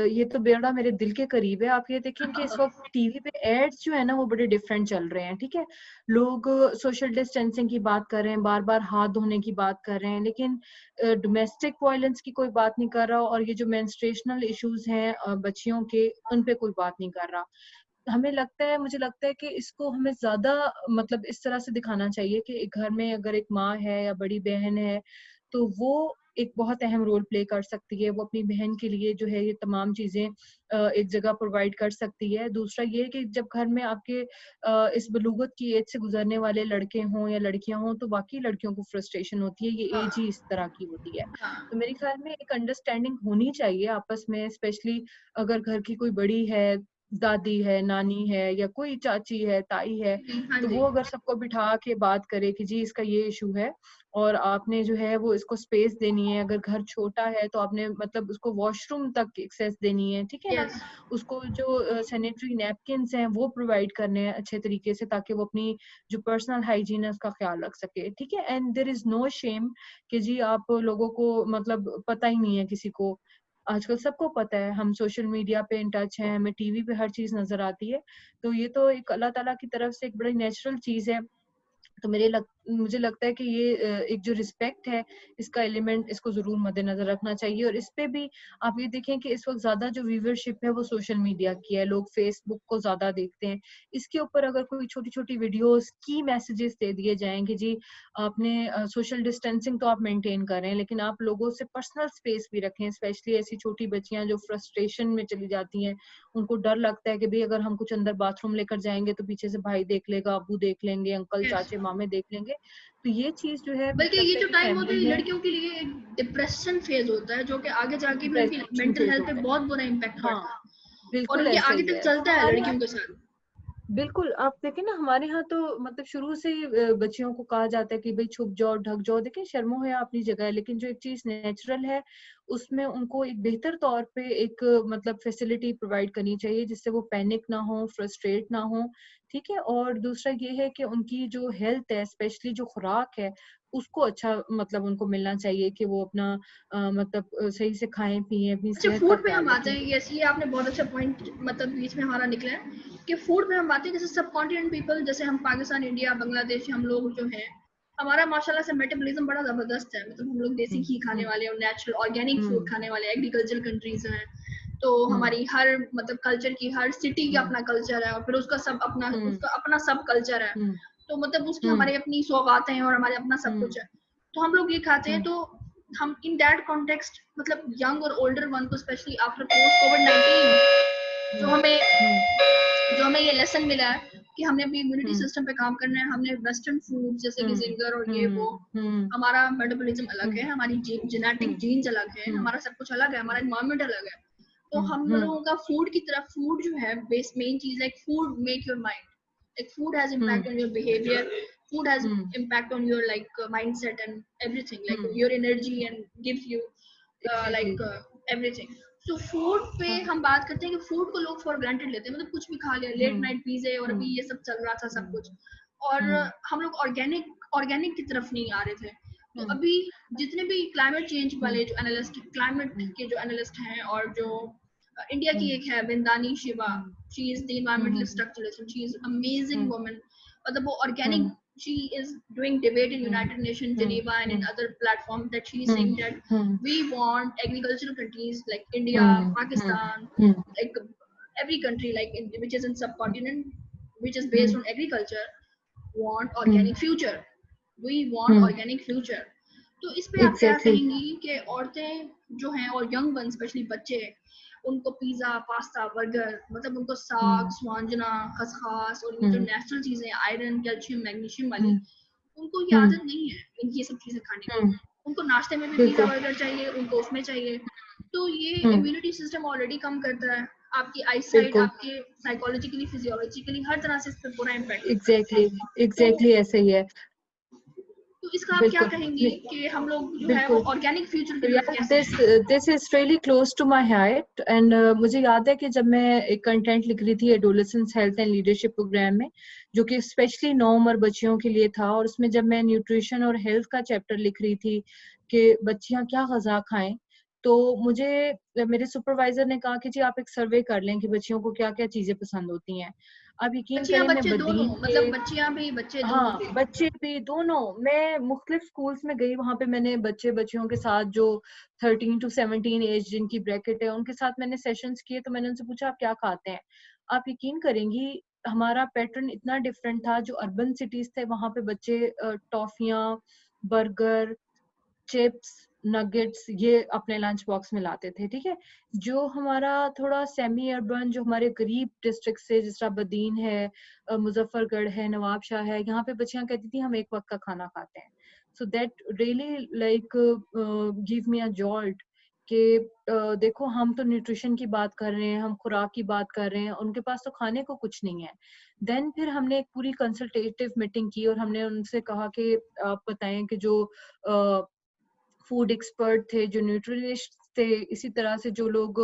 S2: ये तो बड़ा मेरे दिल के करीब है। आप ये देखें कि इस वक्त टीवी पे एड्स जो है ना वो बड़े डिफरेंट चल रहे हैं, ठीक है। लोग सोशल डिस्टेंसिंग की बात कर रहे हैं, बार बार हाथ धोने की बात कर रहे हैं, लेकिन डोमेस्टिक वायलेंस की कोई बात नहीं कर रहा, और ये जो मेंस्ट्रुएशनल इश्यूज हैं बच्चियों के, उन पे कोई बात नहीं कर रहा। हमें लगता है, मुझे लगता है कि इसको हमें ज्यादा मतलब इस तरह से दिखाना चाहिए कि एक घर में अगर एक माँ है या बड़ी बहन है तो वो एक बहुत अहम रोल प्ले कर सकती है। वो अपनी बहन के लिए जो है ये तमाम चीजें एक जगह प्रोवाइड कर सकती है। दूसरा ये कि जब घर में आपके इस बलूगत की एज से गुजरने वाले लड़के हों या लड़कियां हों तो बाकी लड़कियों को फ्रस्ट्रेशन होती है, ये एज ही इस तरह की होती है। तो मेरे ख्याल में एक अंडरस्टैंडिंग होनी चाहिए आपस में, स्पेशली अगर घर की कोई बड़ी है, दादी है, नानी है या कोई चाची है, ताई है,
S1: हाँ
S2: तो
S1: जी,
S2: वो अगर सबको बिठा के बात करे कि जी इसका ये इशू है और आपने जो है वो इसको स्पेस देनी है। अगर घर छोटा है तो आपने मतलब उसको वॉशरूम तक एक्सेस देनी है, ठीक है ना।
S1: यस,
S2: उसको जो सैनिटरी नैपकिन्स हैं वो प्रोवाइड करने हैं अच्छे तरीके से, ताकि वो अपनी जो पर्सनल हाइजीन है उसका ख्याल रख सके, ठीक है। And there is no shame कि जी आप लोगों को मतलब पता ही नहीं है किसी को। आजकल सबको पता है, हम सोशल मीडिया पे इन टच हैं, हमें टीवी पे हर चीज़ नज़र आती है। तो ये तो एक अल्लाह ताला की तरफ से एक बड़ी नेचुरल चीज़ है। तो मुझे लगता है कि ये एक जो रिस्पेक्ट है इसका एलिमेंट, इसको ज़रूर मद्देनज़र रखना चाहिए। और इस पे भी आप ये देखें कि इस वक़्त ज़्यादा जो व्यूवरशिप है वो सोशल मीडिया की है, लोग फेसबुक को ज़्यादा देखते हैं। इसके ऊपर अगर कोई छोटी-छोटी वीडियोज़ की मैसेजेस दे दिए जाएँ कि जी आपने सोशल डिस्टेंसिंग तो आप मेंटेन कर रहे हैं, लेकिन आप लोगों से पर्सनल स्पेस भी रखें। स्पेशली ऐसी छोटी बच्चियाँ जो फ्रस्ट्रेशन में चली जाती हैं, उनको डर लगता है कि भई अगर हम कुछ अंदर बाथरूम लेकर जाएँगे तो पीछे से भाई देख लेगा, अब्बू देख लेंगे, अंकल,
S1: यस।
S2: चाचे, मामे देख लेंगे। तो ये चीज़ जो है
S1: बल्कि
S2: मुझे
S1: ये
S2: लगता है
S1: जो
S2: कि
S1: टाइम होता है
S2: फैमिली
S1: ये
S2: में
S1: लड़कियों के लिए एक डिप्रेशन फेज होता है, जो कि आगे जाके भी उनकी
S2: डिप्रेशन
S1: मेंटल
S2: फेज़
S1: हेल्थ पे
S2: होता है।
S1: बहुत बुरा इम्पैक्ट
S2: हाँ,
S1: पड़ता है, और
S2: बिल्कुल
S1: उनके
S2: ऐसा
S1: आगे
S2: ही
S1: तक
S2: है।
S1: चलता है
S2: हमारे यहाँ
S1: लड़कियों के साथ।
S2: बिल्कुल, आप देखें ना हमारे यहाँ तो मतलब शुरू से ही बच्चियों को कहा जाता है कि भई छुप जाओ, ढक जाओ। देखिए शर्मो-हया अपनी जगह है, लेकिन जो एक चीज़ नेचुरल है, उसमें उनको एक बेहतर तौर पे एक मतलब फैसिलिटी प्रोवाइड करनी चाहिए जिससे वो पैनिक ना हो, फ्रस्ट्रेट ना हो, ठीक है? और दूसरा ये है कि उनकी जो हेल्थ है, स्पेशली जो खुराक है, उसको अच्छा मतलब उनको मिलना चाहिए कि वो अपना मतलब सही से खाएँ-पिएँ, अपनी
S1: अच्छा,
S2: सेहत का
S1: फूड पे हम
S2: ख्याल
S1: आते
S2: रखें।
S1: हैं। यस, ये आपने बहुत अच्छा पॉइंट मतलब बीच में हमारा निकला है कि फूड पे हम बातें, जैसे सब कॉन्टिनेंट पीपल, जैसे हम पाकिस्तान, इंडिया, बांग्लादेश, हम लोग जो हैं, हमारा माशाल्लाह से मेटाबॉलिज्म बड़ा ज़बरदस्त है। मतलब हम लोग देसी
S2: हुँ,
S1: घी खाने
S2: हुँ,
S1: वाले और नेचुरल ऑर्गेनिक फूड
S2: हुँ,
S1: खाने वाले एग्रीकल्चरल कंट्रीज़ हैं। तो
S2: हुँ,
S1: हमारी हर मतलब कल्चर की, हर सिटी का
S2: हुँ,
S1: अपना कल्चर है और फिर
S2: हुँ,
S1: उसका अपना सब कल्चर है।
S2: हुँ,
S1: तो मतलब उसकी
S2: हुँ,
S1: हमारी अपनी सौगातें हैं और हमारे अपना सब
S2: हुँ,
S1: कुछ है। तो हम लोग ये खाते हैं,
S2: हुँ,
S1: तो हम इन दैट कॉन्टेक्स्ट मतलब यंग और ओल्डर वन को स्पेशली आफ्टर पोस्ट कोविड-19 जो
S2: हुँ,
S1: हमें
S2: हुँ,
S1: जो हमें ये लेसन मिला है कि हमने अपनी इम्यूनिटी
S2: हुँ,
S1: सिस्टम पे काम करना है। हमने वेस्टर्न फूड जैसे कि
S2: हुँ,
S1: जिंगर और ये वो,
S2: हुँ, हुँ,
S1: हमारा मेटाबॉलिज्म अलग है,
S2: हुँ,
S1: हमारी जेनेटिक
S2: हुँ,
S1: जीन्स अलग है,
S2: हुँ,
S1: हमारा सब कुछ अलग है, हमारा एनवायरनमेंट अलग है। तो
S2: हुँ,
S1: हम
S2: हुँ,
S1: लोगों का फूड की तरफ, फूड जो है बेस मेन चीज है, food make your mind, like food has
S2: hmm,
S1: impact on your behavior, food has
S2: hmm,
S1: impact on your like mindset and everything, like
S2: hmm,
S1: your energy, and gives you
S2: exactly.
S1: like everything. So food पे
S2: हाँ,
S1: हम बात करते हैं कि food को लोग for granted लेते हैं, मतलब कुछ भी खा लिया, लेट
S2: हुँ,
S1: नाइट पिज़्ज़े और
S2: हुँ,
S1: अभी ये सब चल रहा था सब
S2: हुँ,
S1: कुछ, और
S2: हुँ,
S1: हम लोग ऑर्गेनिक की तरफ नहीं आ रहे थे। तो
S2: हुँ,
S1: अभी जितने भी क्लाइमेट चेंज
S2: हुँ,
S1: वाले जो एनालिस्ट, क्लाइमेट
S2: हुँ,
S1: के जो एनालिस्ट हैं, और जो इंडिया की
S2: हुँ,
S1: एक है बिंदानी शिवा,
S2: हुँ,
S1: शी इज द
S2: हुँ,
S1: एनवायरमेंटल
S2: हुँ,
S1: स्ट्रक्चरलिस्ट, शी इज अमेजिंग
S2: हुँ,
S1: वुमन। मतलब वो ऑर्गेनिक,
S2: हुँ,
S1: she is doing debate in
S2: हुँ,
S1: United Nations,
S2: हुँ,
S1: Geneva, and in
S2: हुँ,
S1: other platforms, that she is
S2: हुँ,
S1: saying that
S2: हुँ,
S1: we want agricultural countries like India,
S2: हुँ, हुँ,
S1: Pakistan,
S2: हुँ,
S1: like every country like which is in subcontinent, which is based
S2: hmm,
S1: on agriculture, want
S2: hmm,
S1: organic future. We want
S2: hmm,
S1: organic future. तो इस पे आप क्या
S2: exactly.
S1: कहेंगी कि औरतें जो हैं और यंग वन स्पेशली बच्चे, उनको पिज्जा, पास्ता, बर्गर, मतलब उनको साग,
S2: हुँ,
S1: स्वांजना, खसखस और ये जो
S2: हुँ,
S1: नेचुरल चीजें आयरन, कैल्शियम, मैग्नीशियम वाली,
S2: हुँ,
S1: उनको ये
S2: हुँ,
S1: आदत नहीं है इनकी ये सब चीजें खाने
S2: हुँ,
S1: की। उनको नाश्ते में भी पिज्जा
S2: बिल्कुल।
S1: बर्गर चाहिए, उनको उसमें चाहिए। तो ये इम्यूनिटी सिस्टम ऑलरेडी कम करता है, आपकी आईसाइट,
S2: बिल्कुल,
S1: आपके साइकोलॉजिकली, फिजियोलॉजिकली हर तरह से इस पे बुरा इम्पैक्ट होता है।
S2: एग्जैक्टली
S1: तो
S2: एग्जैक्टली ऐसे ही है।
S1: तो इसका आप क्या
S2: बिल्कुल
S1: कहेंगी कि हम लोग जो है वो
S2: बिल्कुल।
S1: ऑर्गेनिक फ्यूचर की
S2: तो
S1: तरफ
S2: यार
S1: कैसे
S2: दिस
S1: जाएं?
S2: This is really close to my heart एंड मुझे याद है कि जब मैं एक कंटेंट लिख रही थी adolescence health and leadership programme में, जो कि स्पेशली 9 उम्र बच्चियों के लिए था, और उसमें जब मैं न्यूट्रिशन और हेल्थ का चैप्टर लिख रही थी कि बच्चियां क्या गजा खाएं, तो मुझे मेरे सुपरवाइजर ने कहा कि जी आप एक सर्वे कर लें कि बच्चियों को क्या क्या चीजें पसंद होती हैं। आप यकीन
S1: बच्चियां
S2: करें मैं
S1: बच्चे दोनों,
S2: बदीन के,
S1: मतलब बच्चियां भी बच्चे दोनों
S2: हाँ
S1: के।
S2: बच्चे भी दोनों, मैं मुख्तलिफ स्कूल्स में गई, वहां पे मैंने बच्चे बच्चियों के साथ जो 13 to 17 एज जिनकी ब्रैकेट है उनके साथ मैंने सेशंस किए, तो मैंने उनसे पूछा आप क्या खाते हैं। आप यकीन करेंगी हमारा पैटर्न इतना डिफरेंट था। जो अर्बन सिटीज थे वहां पे बच्चे टॉफियां, बर्गर, चिप्स, नगेट्स ये अपने लंच बॉक्स में लाते थे, ठीक है। जो हमारा थोड़ा सेमी अर्बन, जो हमारे करीब डिस्ट्रिक्ट से, जिस तरह बदीन है, मुजफ्फरगढ़ है, नवाबशाह है, यहाँ पे बच्चियां कहती थी हम एक वक्त का खाना खाते हैं। So that really like give me a jolt कि देखो हम तो न्यूट्रिशन की बात कर रहे हैं, हम खुराक की बात कर रहे हैं, उनके पास तो खाने को कुछ नहीं है। देन फिर हमने एक पूरी कंसल्टेटिव मीटिंग की और हमने उनसे कहा कि आप बताएं कि जो फूड एक्सपर्ट थे, जो न्यूट्रिलिस्ट थे, इसी तरह से जो लोग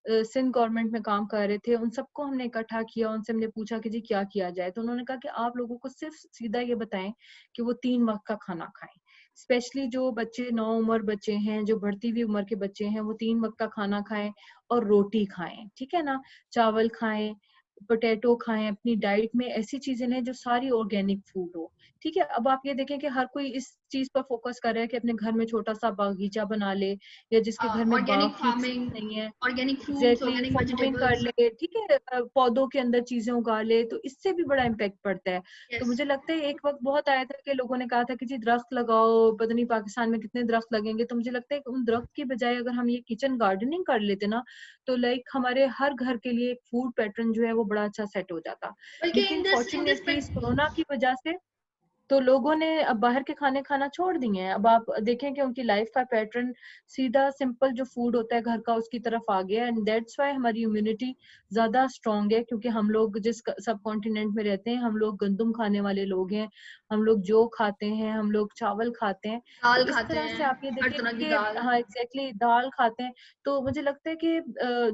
S2: सिंध गवर्नमेंट में काम कर रहे थे, उन सबको हमने इकट्ठा किया, उनसे हमने पूछा कि जी क्या किया जाए। तो उन्होंने कहा कि आप लोगों को सिर्फ सीधा ये बताएं कि वो 3 वक्त का खाना खाएं। स्पेशली जो बच्चे 9 उम्र बच्चे हैं, जो बढ़ती हुई उम्र के बच्चे हैं, वो 3 वक्त का खाना खाएं और रोटी खाएं, ठीक है ना। चावल खाएं, पोटैटो खाएं, अपनी डाइट में ऐसी चीजें लें जो सारी ऑर्गेनिक फूड हो, ठीक है। अब आप ये देखें कि हर कोई इस चीज पर फोकस कर रहा है कि अपने घर में छोटा सा बागीचा बना ले, या जिसके घर में बाग
S1: ऑर्गेनिक
S2: ठीक
S1: फार्मिंग,
S2: नहीं है,
S1: organic fruits,
S2: exactly
S1: organic
S2: farming कर
S1: वेजिटेबल्स।
S2: ले, ठीक है, पौधों के अंदर चीजें उगा ले, तो इससे भी बड़ा इम्पैक्ट पड़ता है। तो
S1: यस।
S2: मुझे लगता है एक वक्त बहुत आया था कि लोगों ने कहा था कि जी दरख्त लगाओ, पता नहीं पाकिस्तान में कितने दरख्त लगेंगे। तो मुझे लगता है कि उन दरख्त की बजाय अगर हम ये किचन गार्डनिंग कर लेते ना, तो लाइक हमारे हर घर के लिए एक फूड पैटर्न जो है वो बड़ा अच्छा सेट हो जाता।
S1: बल्कि
S2: लेकिन
S1: इन दिस
S2: फॉर्चुनेटली इस कोरोना की वजह से तो लोगों ने अब बाहर के खाने खाना छोड़ दिए हैं। अब आप देखें कि उनकी लाइफ का पैटर्न सीधा सिंपल जो फूड होता है घर का उसकी तरफ आ गया, एंड दैट्स व्हाई हमारी इम्यूनिटी ज्यादा स्ट्रांग है, क्योंकि हम लोग जिस सब कॉन्टिनेंट में रहते हैं, हम लोग गंदम खाने वाले लोग हैं, हम लोग जौ खाते हैं, हम लोग चावल खाते हैं। तो
S1: दाल
S2: इस
S1: खाते
S2: तरह
S1: हैं,
S2: से आप ये
S1: हर
S2: देखें
S1: तरह की
S2: कि
S1: दाल।
S2: हाँ एग्जैक्टली दाल खाते हैं। तो मुझे लगता है कि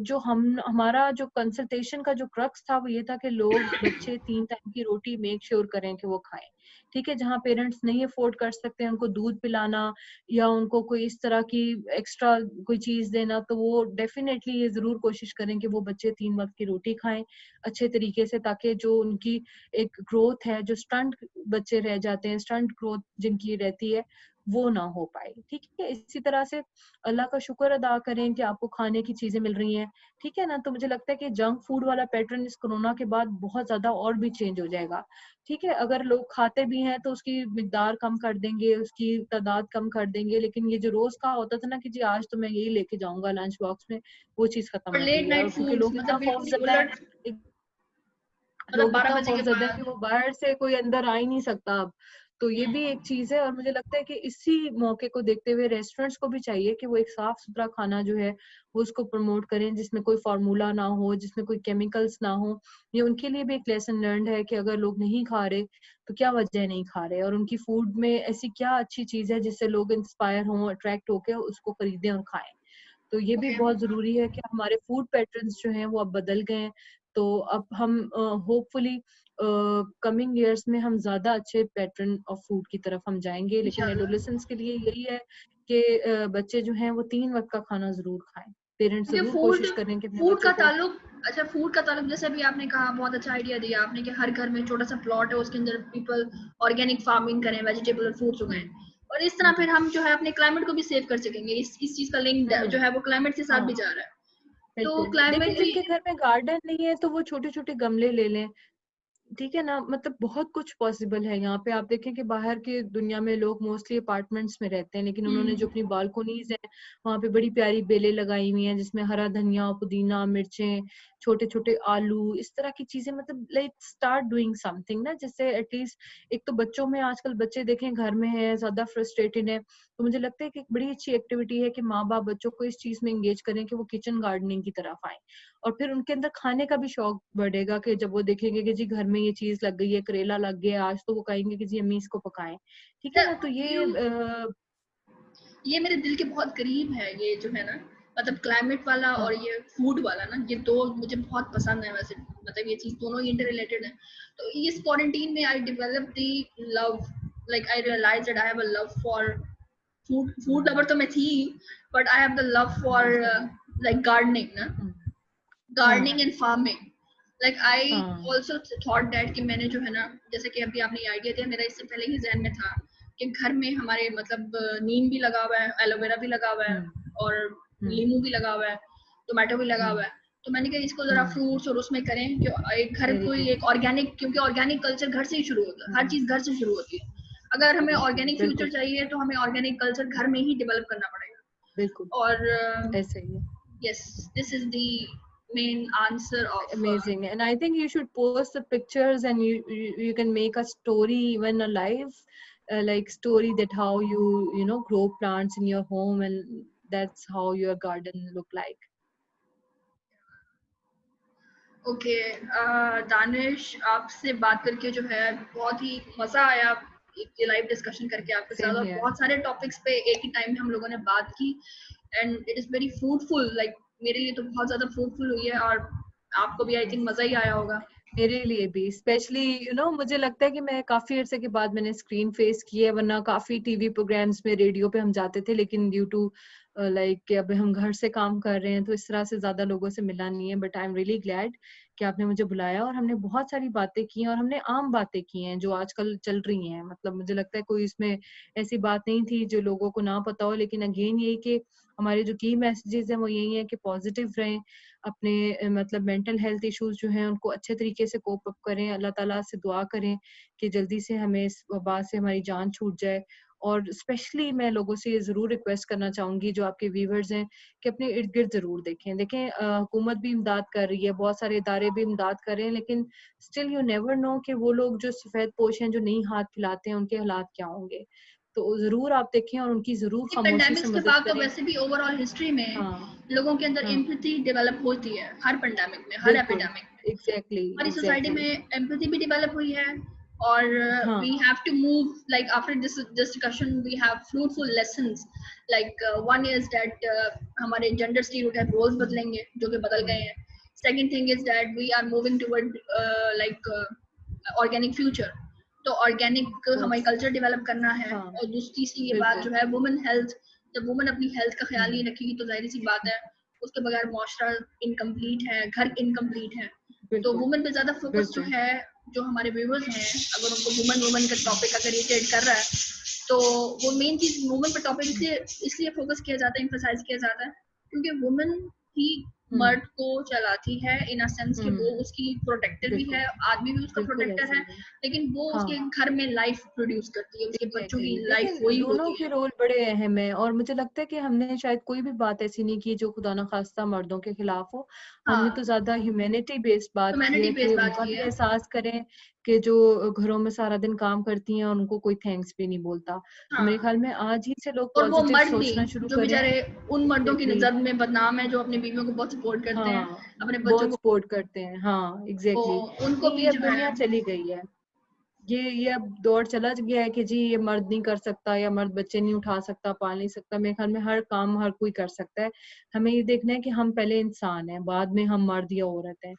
S2: जो हम हमारा जो कंसल्टेशन का जो क्रक्स था वो ये था कि लोग बच्चे 3 टाइम की रोटी मेक श्योर करें कि वो खाएं, ठीक है। जहाँ पेरेंट्स नहीं अफोर्ड कर सकते उनको दूध पिलाना या उनको कोई इस तरह की एक्स्ट्रा कोई चीज देना, तो वो डेफिनेटली ये जरूर कोशिश करें कि वो बच्चे 3 वक्त की रोटी खाएं अच्छे तरीके से, ताकि जो उनकी एक ग्रोथ है, जो स्टंट बच्चे रह जाते हैं, स्टंट ग्रोथ जिनकी रहती है, वो ना हो पाए, ठीक है। इसी तरह से अल्लाह का शुक्र अदा करें कि आपको खाने की चीजें मिल रही हैं, ठीक है ना। तो मुझे लगता है कि जंक फूड वाला पैटर्न इस कोरोना के बाद बहुत ज्यादा और भी चेंज हो जाएगा, ठीक है। अगर लोग खाते भी हैं तो उसकी मिकदार कम कर देंगे, उसकी तादाद कम कर देंगे, लेकिन ये जो रोज का होता था ना कि जी आज तो मैं यही लेके जाऊंगा लंच बॉक्स में, वो चीज खत्म
S1: और
S2: हो
S1: लेट
S2: गई है।
S1: नाइट
S2: और क्योंकि
S1: फूड्स,
S2: लोग
S1: मतलब
S2: इतना
S1: बिल्कुल ही
S2: खौफजदा
S1: उलट,
S2: है,
S1: मतलब
S2: लोग
S1: 12
S2: इतना
S1: बजे के
S2: खौफजदा है कि
S1: बाद।
S2: वो बाहर से कोई अंदर आ ही नहीं सकता अब। तो ये भी एक चीज है, और मुझे लगता है कि इसी मौके को देखते हुए रेस्टोरेंट्स को भी चाहिए कि वो एक साफ सुथरा खाना जो है वो उसको प्रमोट करें, जिसमें कोई फार्मूला ना हो, जिसमें कोई केमिकल्स ना हो। ये उनके लिए भी एक लेसन लर्न है कि अगर लोग नहीं खा रहे तो क्या वजह है नहीं खा रहे, और उनकी फूड में ऐसी क्या अच्छी चीज है जिससे लोग इंस्पायर हों, अट्रैक्ट होकर उसको खरीदें और खाएं। तो ये भी
S1: ओके।
S2: बहुत जरूरी है कि हमारे फूड पैटर्न्स जो हैं वो अब बदल गए हैं। तो अब हम होपफुली कमिंग ईयर्स में हम ज्यादा अच्छे पैटर्न ऑफ फूड की तरफ हम जाएंगे। लेकिन
S1: इंशाल्लाह।
S2: एडोलेसेंस के लिए यही है कि बच्चे जो हैं वो 3 वक्त का खाना जरूर खाएं। पेरेंट्स
S1: क्योंकि
S2: जरूर
S1: फूड
S2: कोशिश करें कि अपने
S1: फूड का
S2: बच्चों को,
S1: ताल्लुक, अच्छा फूड का ताल्लुक जैसे अभी आपने कहा, बहुत अच्छा आइडिया दिया आपने कि हर घर में छोटा सा प्लॉट है, उसके अंदर पीपल ऑर्गेनिक फार्मिंग करें, वेजिटेबल और फ्रूट्स उगाएं। और इस तरह फिर हम जो है अपने क्लाइमेट को भी सेव कर सकेंगे। इस चीज का लिंक
S2: हम्म,
S1: जो है वो क्लाइमेट के साथ
S2: हाँ
S1: भी जा रहा है। तो
S2: बिल्कुल। देखिए
S1: क्लाइमेट भी।
S2: जिनके घर में गार्डन नहीं है तो वो छोटे छोटे गमले ले लें, ठीक है ना, मतलब बहुत कुछ पॉसिबल है यहाँ पे। आप देखें कि बाहर की दुनिया में लोग मोस्टली अपार्टमेंट्स में रहते हैं, लेकिन उन्होंने जो अपनी बालकोनीज है वहाँ पे बड़ी प्यारी बेलें लगाई हुई हैं जिसमें हरा धनिया, पुदीना, मिर्चें, छोटे छोटे आलू, इस तरह की चीजें। मतलब लाइक स्टार्ट डूइंग समथिंग ना, जिससे एटलीस्ट एक तो बच्चों में, आजकल बच्चे देखें घर में है ज्यादा फ्रस्ट्रेटेड है, तो मुझे लगता है कि एक बड़ी अच्छी एक्टिविटी है कि माँ बाप बच्चों को इस चीज में एंगेज करें कि वो किचन गार्डनिंग की तरफ आए, और फिर उनके अंदर खाने का भी शौक बढ़ेगा कि जब वो देखेंगे कि जी घर में ये चीज लग गई है, करेला लग गया आज, तो वो कहेंगे कि जी अम्मी इसको पकाएं। ठीक है ना, तो ये
S1: यू ये मेरे दिल के बहुत करीब है, ये जो है ना, मतलब क्लाइमेट वाला और
S2: हाँ
S1: ये फूड वाला ना, ये दो मुझे बहुत पसंद है वैसे, मतलब ये चीज दोनों ही इंटर रिलेटेड है। तो इस क्वारंटीन में I develop the love, like I realise that I have a love for food. Food lover तो मैं थी, but I have the love for
S2: बिल्कुल।
S1: लाइक गार्डनिंग ना, गार्डनिंग
S2: हाँ
S1: एंड फार्मिंग। लाइक आई
S2: हाँ
S1: ऑल्सो थॉट दैट कि मैंने जो है ना, जैसे कि अभी आपने आइडिया दिया, मेरा इससे पहले ही जहन में था कि घर में हमारे मतलब नीम भी लगा हुआ है, एलोवेरा भी लगा हुआ है,
S2: हम्म
S1: और
S2: हम्म
S1: नींबू भी लगा हुआ है, टोमेटो भी लगा हुआ
S2: हम्म
S1: है। तो मैंने कहा इसको जरा फ्रूट्स और उसमें करें कि एक घर
S2: वेरी
S1: कोई
S2: गुड।
S1: एक ऑर्गेनिक, क्योंकि ऑर्गेनिक कल्चर घर से ही शुरू होता है, हर चीज घर से शुरू होती है। अगर हमें
S2: एब्सोल्युटली,
S1: ऑर्गेनिक फ्यूचर
S2: बिल्कुल
S1: चाहिए तो हमें ऑर्गेनिक कल्चर घर में ही डेवलप करना
S2: बिल्कुल
S1: पड़ेगा। और
S2: ऐसे ही है।
S1: yes, this is the main answer of
S2: Amazing, and I think you should post the pictures, and you can make a story, even a live like story, that how you know grow plants in your home, and that's how your garden look like.
S1: Okay. Danish, आपसे बात करके जो है बहुत ही मजा आया, ये live discussion करके आपके साथ,
S2: Same
S1: और
S2: here.
S1: बहुत सारे टॉपिक्स पे एक ही टाइम में हम लोगों ने बात की, and it is very fruitful, like मेरे लिए तो बहुत ज्यादा फ्रूटफुल हुई है, और आपको भी आई थिंक मजा ही आया होगा।
S2: मेरे लिए भी स्पेशली मुझे लगता है कि मैं काफी अरसे के बाद मैंने स्क्रीन फेस की है, वरना काफी टीवी प्रोग्राम्स में, रेडियो पे हम जाते थे, लेकिन ड्यू टू लाइक अब हम घर से काम कर रहे हैं तो इस तरह से ज्यादा लोगों से मिला नहीं है। But I am really glad कि आपने मुझे बुलाया, और हमने बहुत सारी बातें की हैं, और हमने आम बातें की हैं जो आजकल चल रही हैं। मतलब मुझे लगता है कोई इसमें ऐसी बात नहीं थी जो लोगों को ना पता हो, लेकिन अगेन यही कि हमारे जो की मैसेजेस हैं वो यही है कि पॉजिटिव रहें, अपने मतलब मेंटल हेल्थ इश्यूज जो हैं उनको अच्छे तरीके से कोप अप करें, अल्लाह ताला से दुआ करें कि जल्दी से हमें इस वबा से हमारी जान छूट जाए। और स्पेशली मैं लोगों से ये ज़रूर रिक्वेस्ट करना चाहूँगी, जो आपके व्यूअर्स हैं, कि अपने इर्द-गिर्द ज़रूर देखें। देखें हुकूमत भी इमदाद कर रही है, बहुत सारे इदारे भी इमदाद कर रहे हैं, लेकिन स्टिल यू नेवर नो कि वो लोग जो सफ़ेद पोश हैं, जो नहीं हाथ फैलाते हैं, उनके हालात क्या होंगे। तो ज़रूर आप देखें और उनकी ज़रूर
S1: ये
S2: खामोशी से
S1: पेंडेमिक्स के
S2: मदद
S1: बाद तो
S2: करें।
S1: वैसे भी ओवरऑल हिस्ट्री में
S2: हाँ,
S1: लोगों के अंदर
S2: हाँ,
S1: एम्पैथी डेवलप होती है, हर पेंडेमिक में, हर
S2: बिल्कुल।
S1: एपिडेमिक में
S2: एग्ज़ैक्टली,
S1: हमारी सोसाइटी
S2: एग्ज़ैक्टली।
S1: में एम्पैथी भी डेवलप हुई है। और
S2: हाँ,
S1: we have to move, like after this discussion we have fruitful lessons, like one is that हमारे जेंडर स्टीरियोटाइप रोल्स
S2: हुँ,
S1: बदलेंगे जो कि बदल गए
S2: हुँ,
S1: हैं। Second thing is that we are moving toward like organic future, तो ऑर्गेनिक हमारी
S2: कोर्स।
S1: कल्चर डेवलप करना है।
S2: हाँ,
S1: और दूसरी तीसरी ये बात
S2: बिल्कुल।
S1: जो है वुमेन हेल्थ, जब वुमेन अपनी हेल्थ का ख्याल
S2: हुँ,
S1: नहीं रखेगी तो जाहिर सी बात
S2: हुँ,
S1: है उसके बगैर मुआशरा इनकम्प्लीट है, घर इनकम्प्लीट है। तो
S2: बिल्कुल,
S1: वुमेन पे ज्यादा फोकस जो
S2: बिल्कुल।
S1: है, जो हमारे व्यूवर्स हैं, अगर उनको वुमेन वुमेन का
S2: हुँ,
S1: टॉपिक अगर ये ट्रेड कर रहा है, तो वो मेन चीज वुमेन पर टॉपिक
S2: हुँ,
S1: इसलिए फोकस किया जाता है, एम्फसाइज किया जाता है, क्योंकि वुमेन ही
S2: हुँ,
S1: मर्द को चलाती है, इन अ सेंस कि वो
S2: हुँ,
S1: उसकी प्रोटेक्टर भी
S2: बिल्कुल,
S1: है, आदमी भी उसका
S2: बिल्कुल
S1: प्रोटेक्टर
S2: ऐसे
S1: है,
S2: ही है।
S1: लेकिन वो उसके
S2: हाँ।
S1: घर में लाइफ प्रोड्यूस करती है, उसके बच्चों की
S2: एग्जैक्टली,
S1: लाइफ
S2: देखिए
S1: वही
S2: दोनों
S1: होती
S2: के
S1: है।
S2: रोल बड़े अहम है, और मुझे लगता है कि हमने शायद कोई भी बात ऐसी नहीं की जो खुदा ना खास्ता मर्दों के खिलाफ हो। हमने तो
S1: हाँ,
S2: ज्यादा ह्यूमैनिटी बेस्ड बात की
S1: ह्यूमैनिटी
S2: है कि
S1: बेस्ड बात
S2: उनका
S1: की
S2: भी
S1: है।
S2: एहसास करें कि जो घरों में सारा दिन काम करती हैं और उनको कोई थैंक्स भी नहीं बोलता। तो मेरे
S1: हाँ,
S2: ख्याल में आज ही से लोग
S1: और वो
S2: पॉजिटिव
S1: मर्द भी
S2: सोचना शुरू
S1: जो
S2: करें।
S1: बेचारे उन मर्दों की
S2: एग्जैक्टली,
S1: नजर में बदनाम है, जो अपनी बीवियों को बहुत सपोर्ट करते हैं,
S2: हाँ,
S1: अपने बच्चों
S2: बहुत
S1: को,
S2: सपोर्ट करते हैं, हाँ
S1: तो
S2: एग्जैक्टली।
S1: उनको
S2: नहीं,
S1: भी
S2: ये अब
S1: जो है।
S2: दुनिया चली गई है। ये अब दौर चला गया है कि जी ये मर्द नहीं कर सकता, या मर्द बच्चे नहीं उठा सकता, पाल नहीं सकता। मेरे ख्याल में हर काम हर कोई कर सकता है। हमें ये देखना है कि हम पहले इंसान हैं, बाद में हम मर्द या औरत हैं।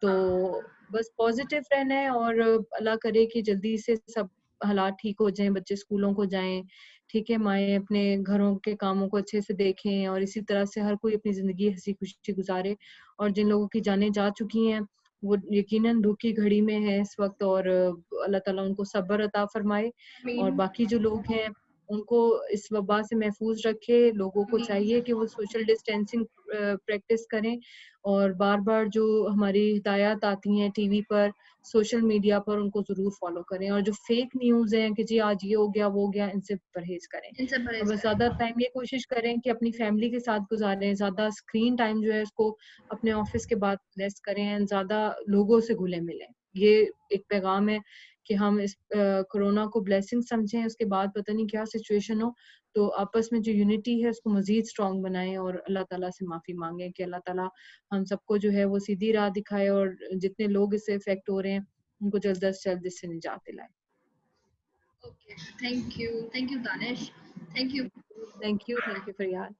S2: तो बस पॉजिटिव रहना है, और अल्लाह करे कि जल्दी से सब हालात ठीक हो जाएं, बच्चे स्कूलों को जाएं, ठीक है, माएँ अपने घरों के कामों को अच्छे से देखें, और इसी तरह से हर कोई अपनी जिंदगी हंसी खुशी गुजारे। और जिन लोगों की जानें जा चुकी हैं वो यकीनन दुःख की घड़ी में है इस वक़्त, और अल्लाह ताला उनको सब्र अता फरमाए। और
S1: मीन
S2: बाकी जो लोग हैं उनको इस वबा से महफूज रखे। लोगों को चाहिए कि वो सोशल डिस्टेंसिंग प्रैक्टिस करें और बार-बार जो हमारी हिदायत आती हैं टीवी पर, सोशल मीडिया पर, उनको ज़रूर फ़ॉलो करें। और जो फेक न्यूज़ हैं कि जी आज ये हो गया, वो हो गया, इनसे परहेज़ करें।
S1: इनसे
S2: और
S1: परहेज
S2: बस ज़्यादा
S1: करें।
S2: टाइम ये कोशिश करें कि अपनी फैमिली के साथ गुज़ारें, ज़्यादा स्क्रीन टाइम जो है उसको अपने ऑफ़िस के बाद लेस करें एंड ज़्यादा लोगों से घुले-मिलें। ये एक पैगाम है कि हम इस कोरोना को ब्लेसिंग समझें, उसके बाद पता नहीं क्या सिचुएशन हो, तो आपस में जो यूनिटी है उसको मज़ीद स्ट्रॉन्ग बनाएँ और अल्लाह ताला से माफ़ी माँगे कि अल्लाह ताला हम सबको जो है वो सीधी राह दिखाए और जितने लोग इससे इफ़ेक्ट हो रहे हैं, उनको जल्द से जल्द इससे निजात दिलाए।
S1: Okay, thank you Danish, thank you.
S2: Thank you फरियाद।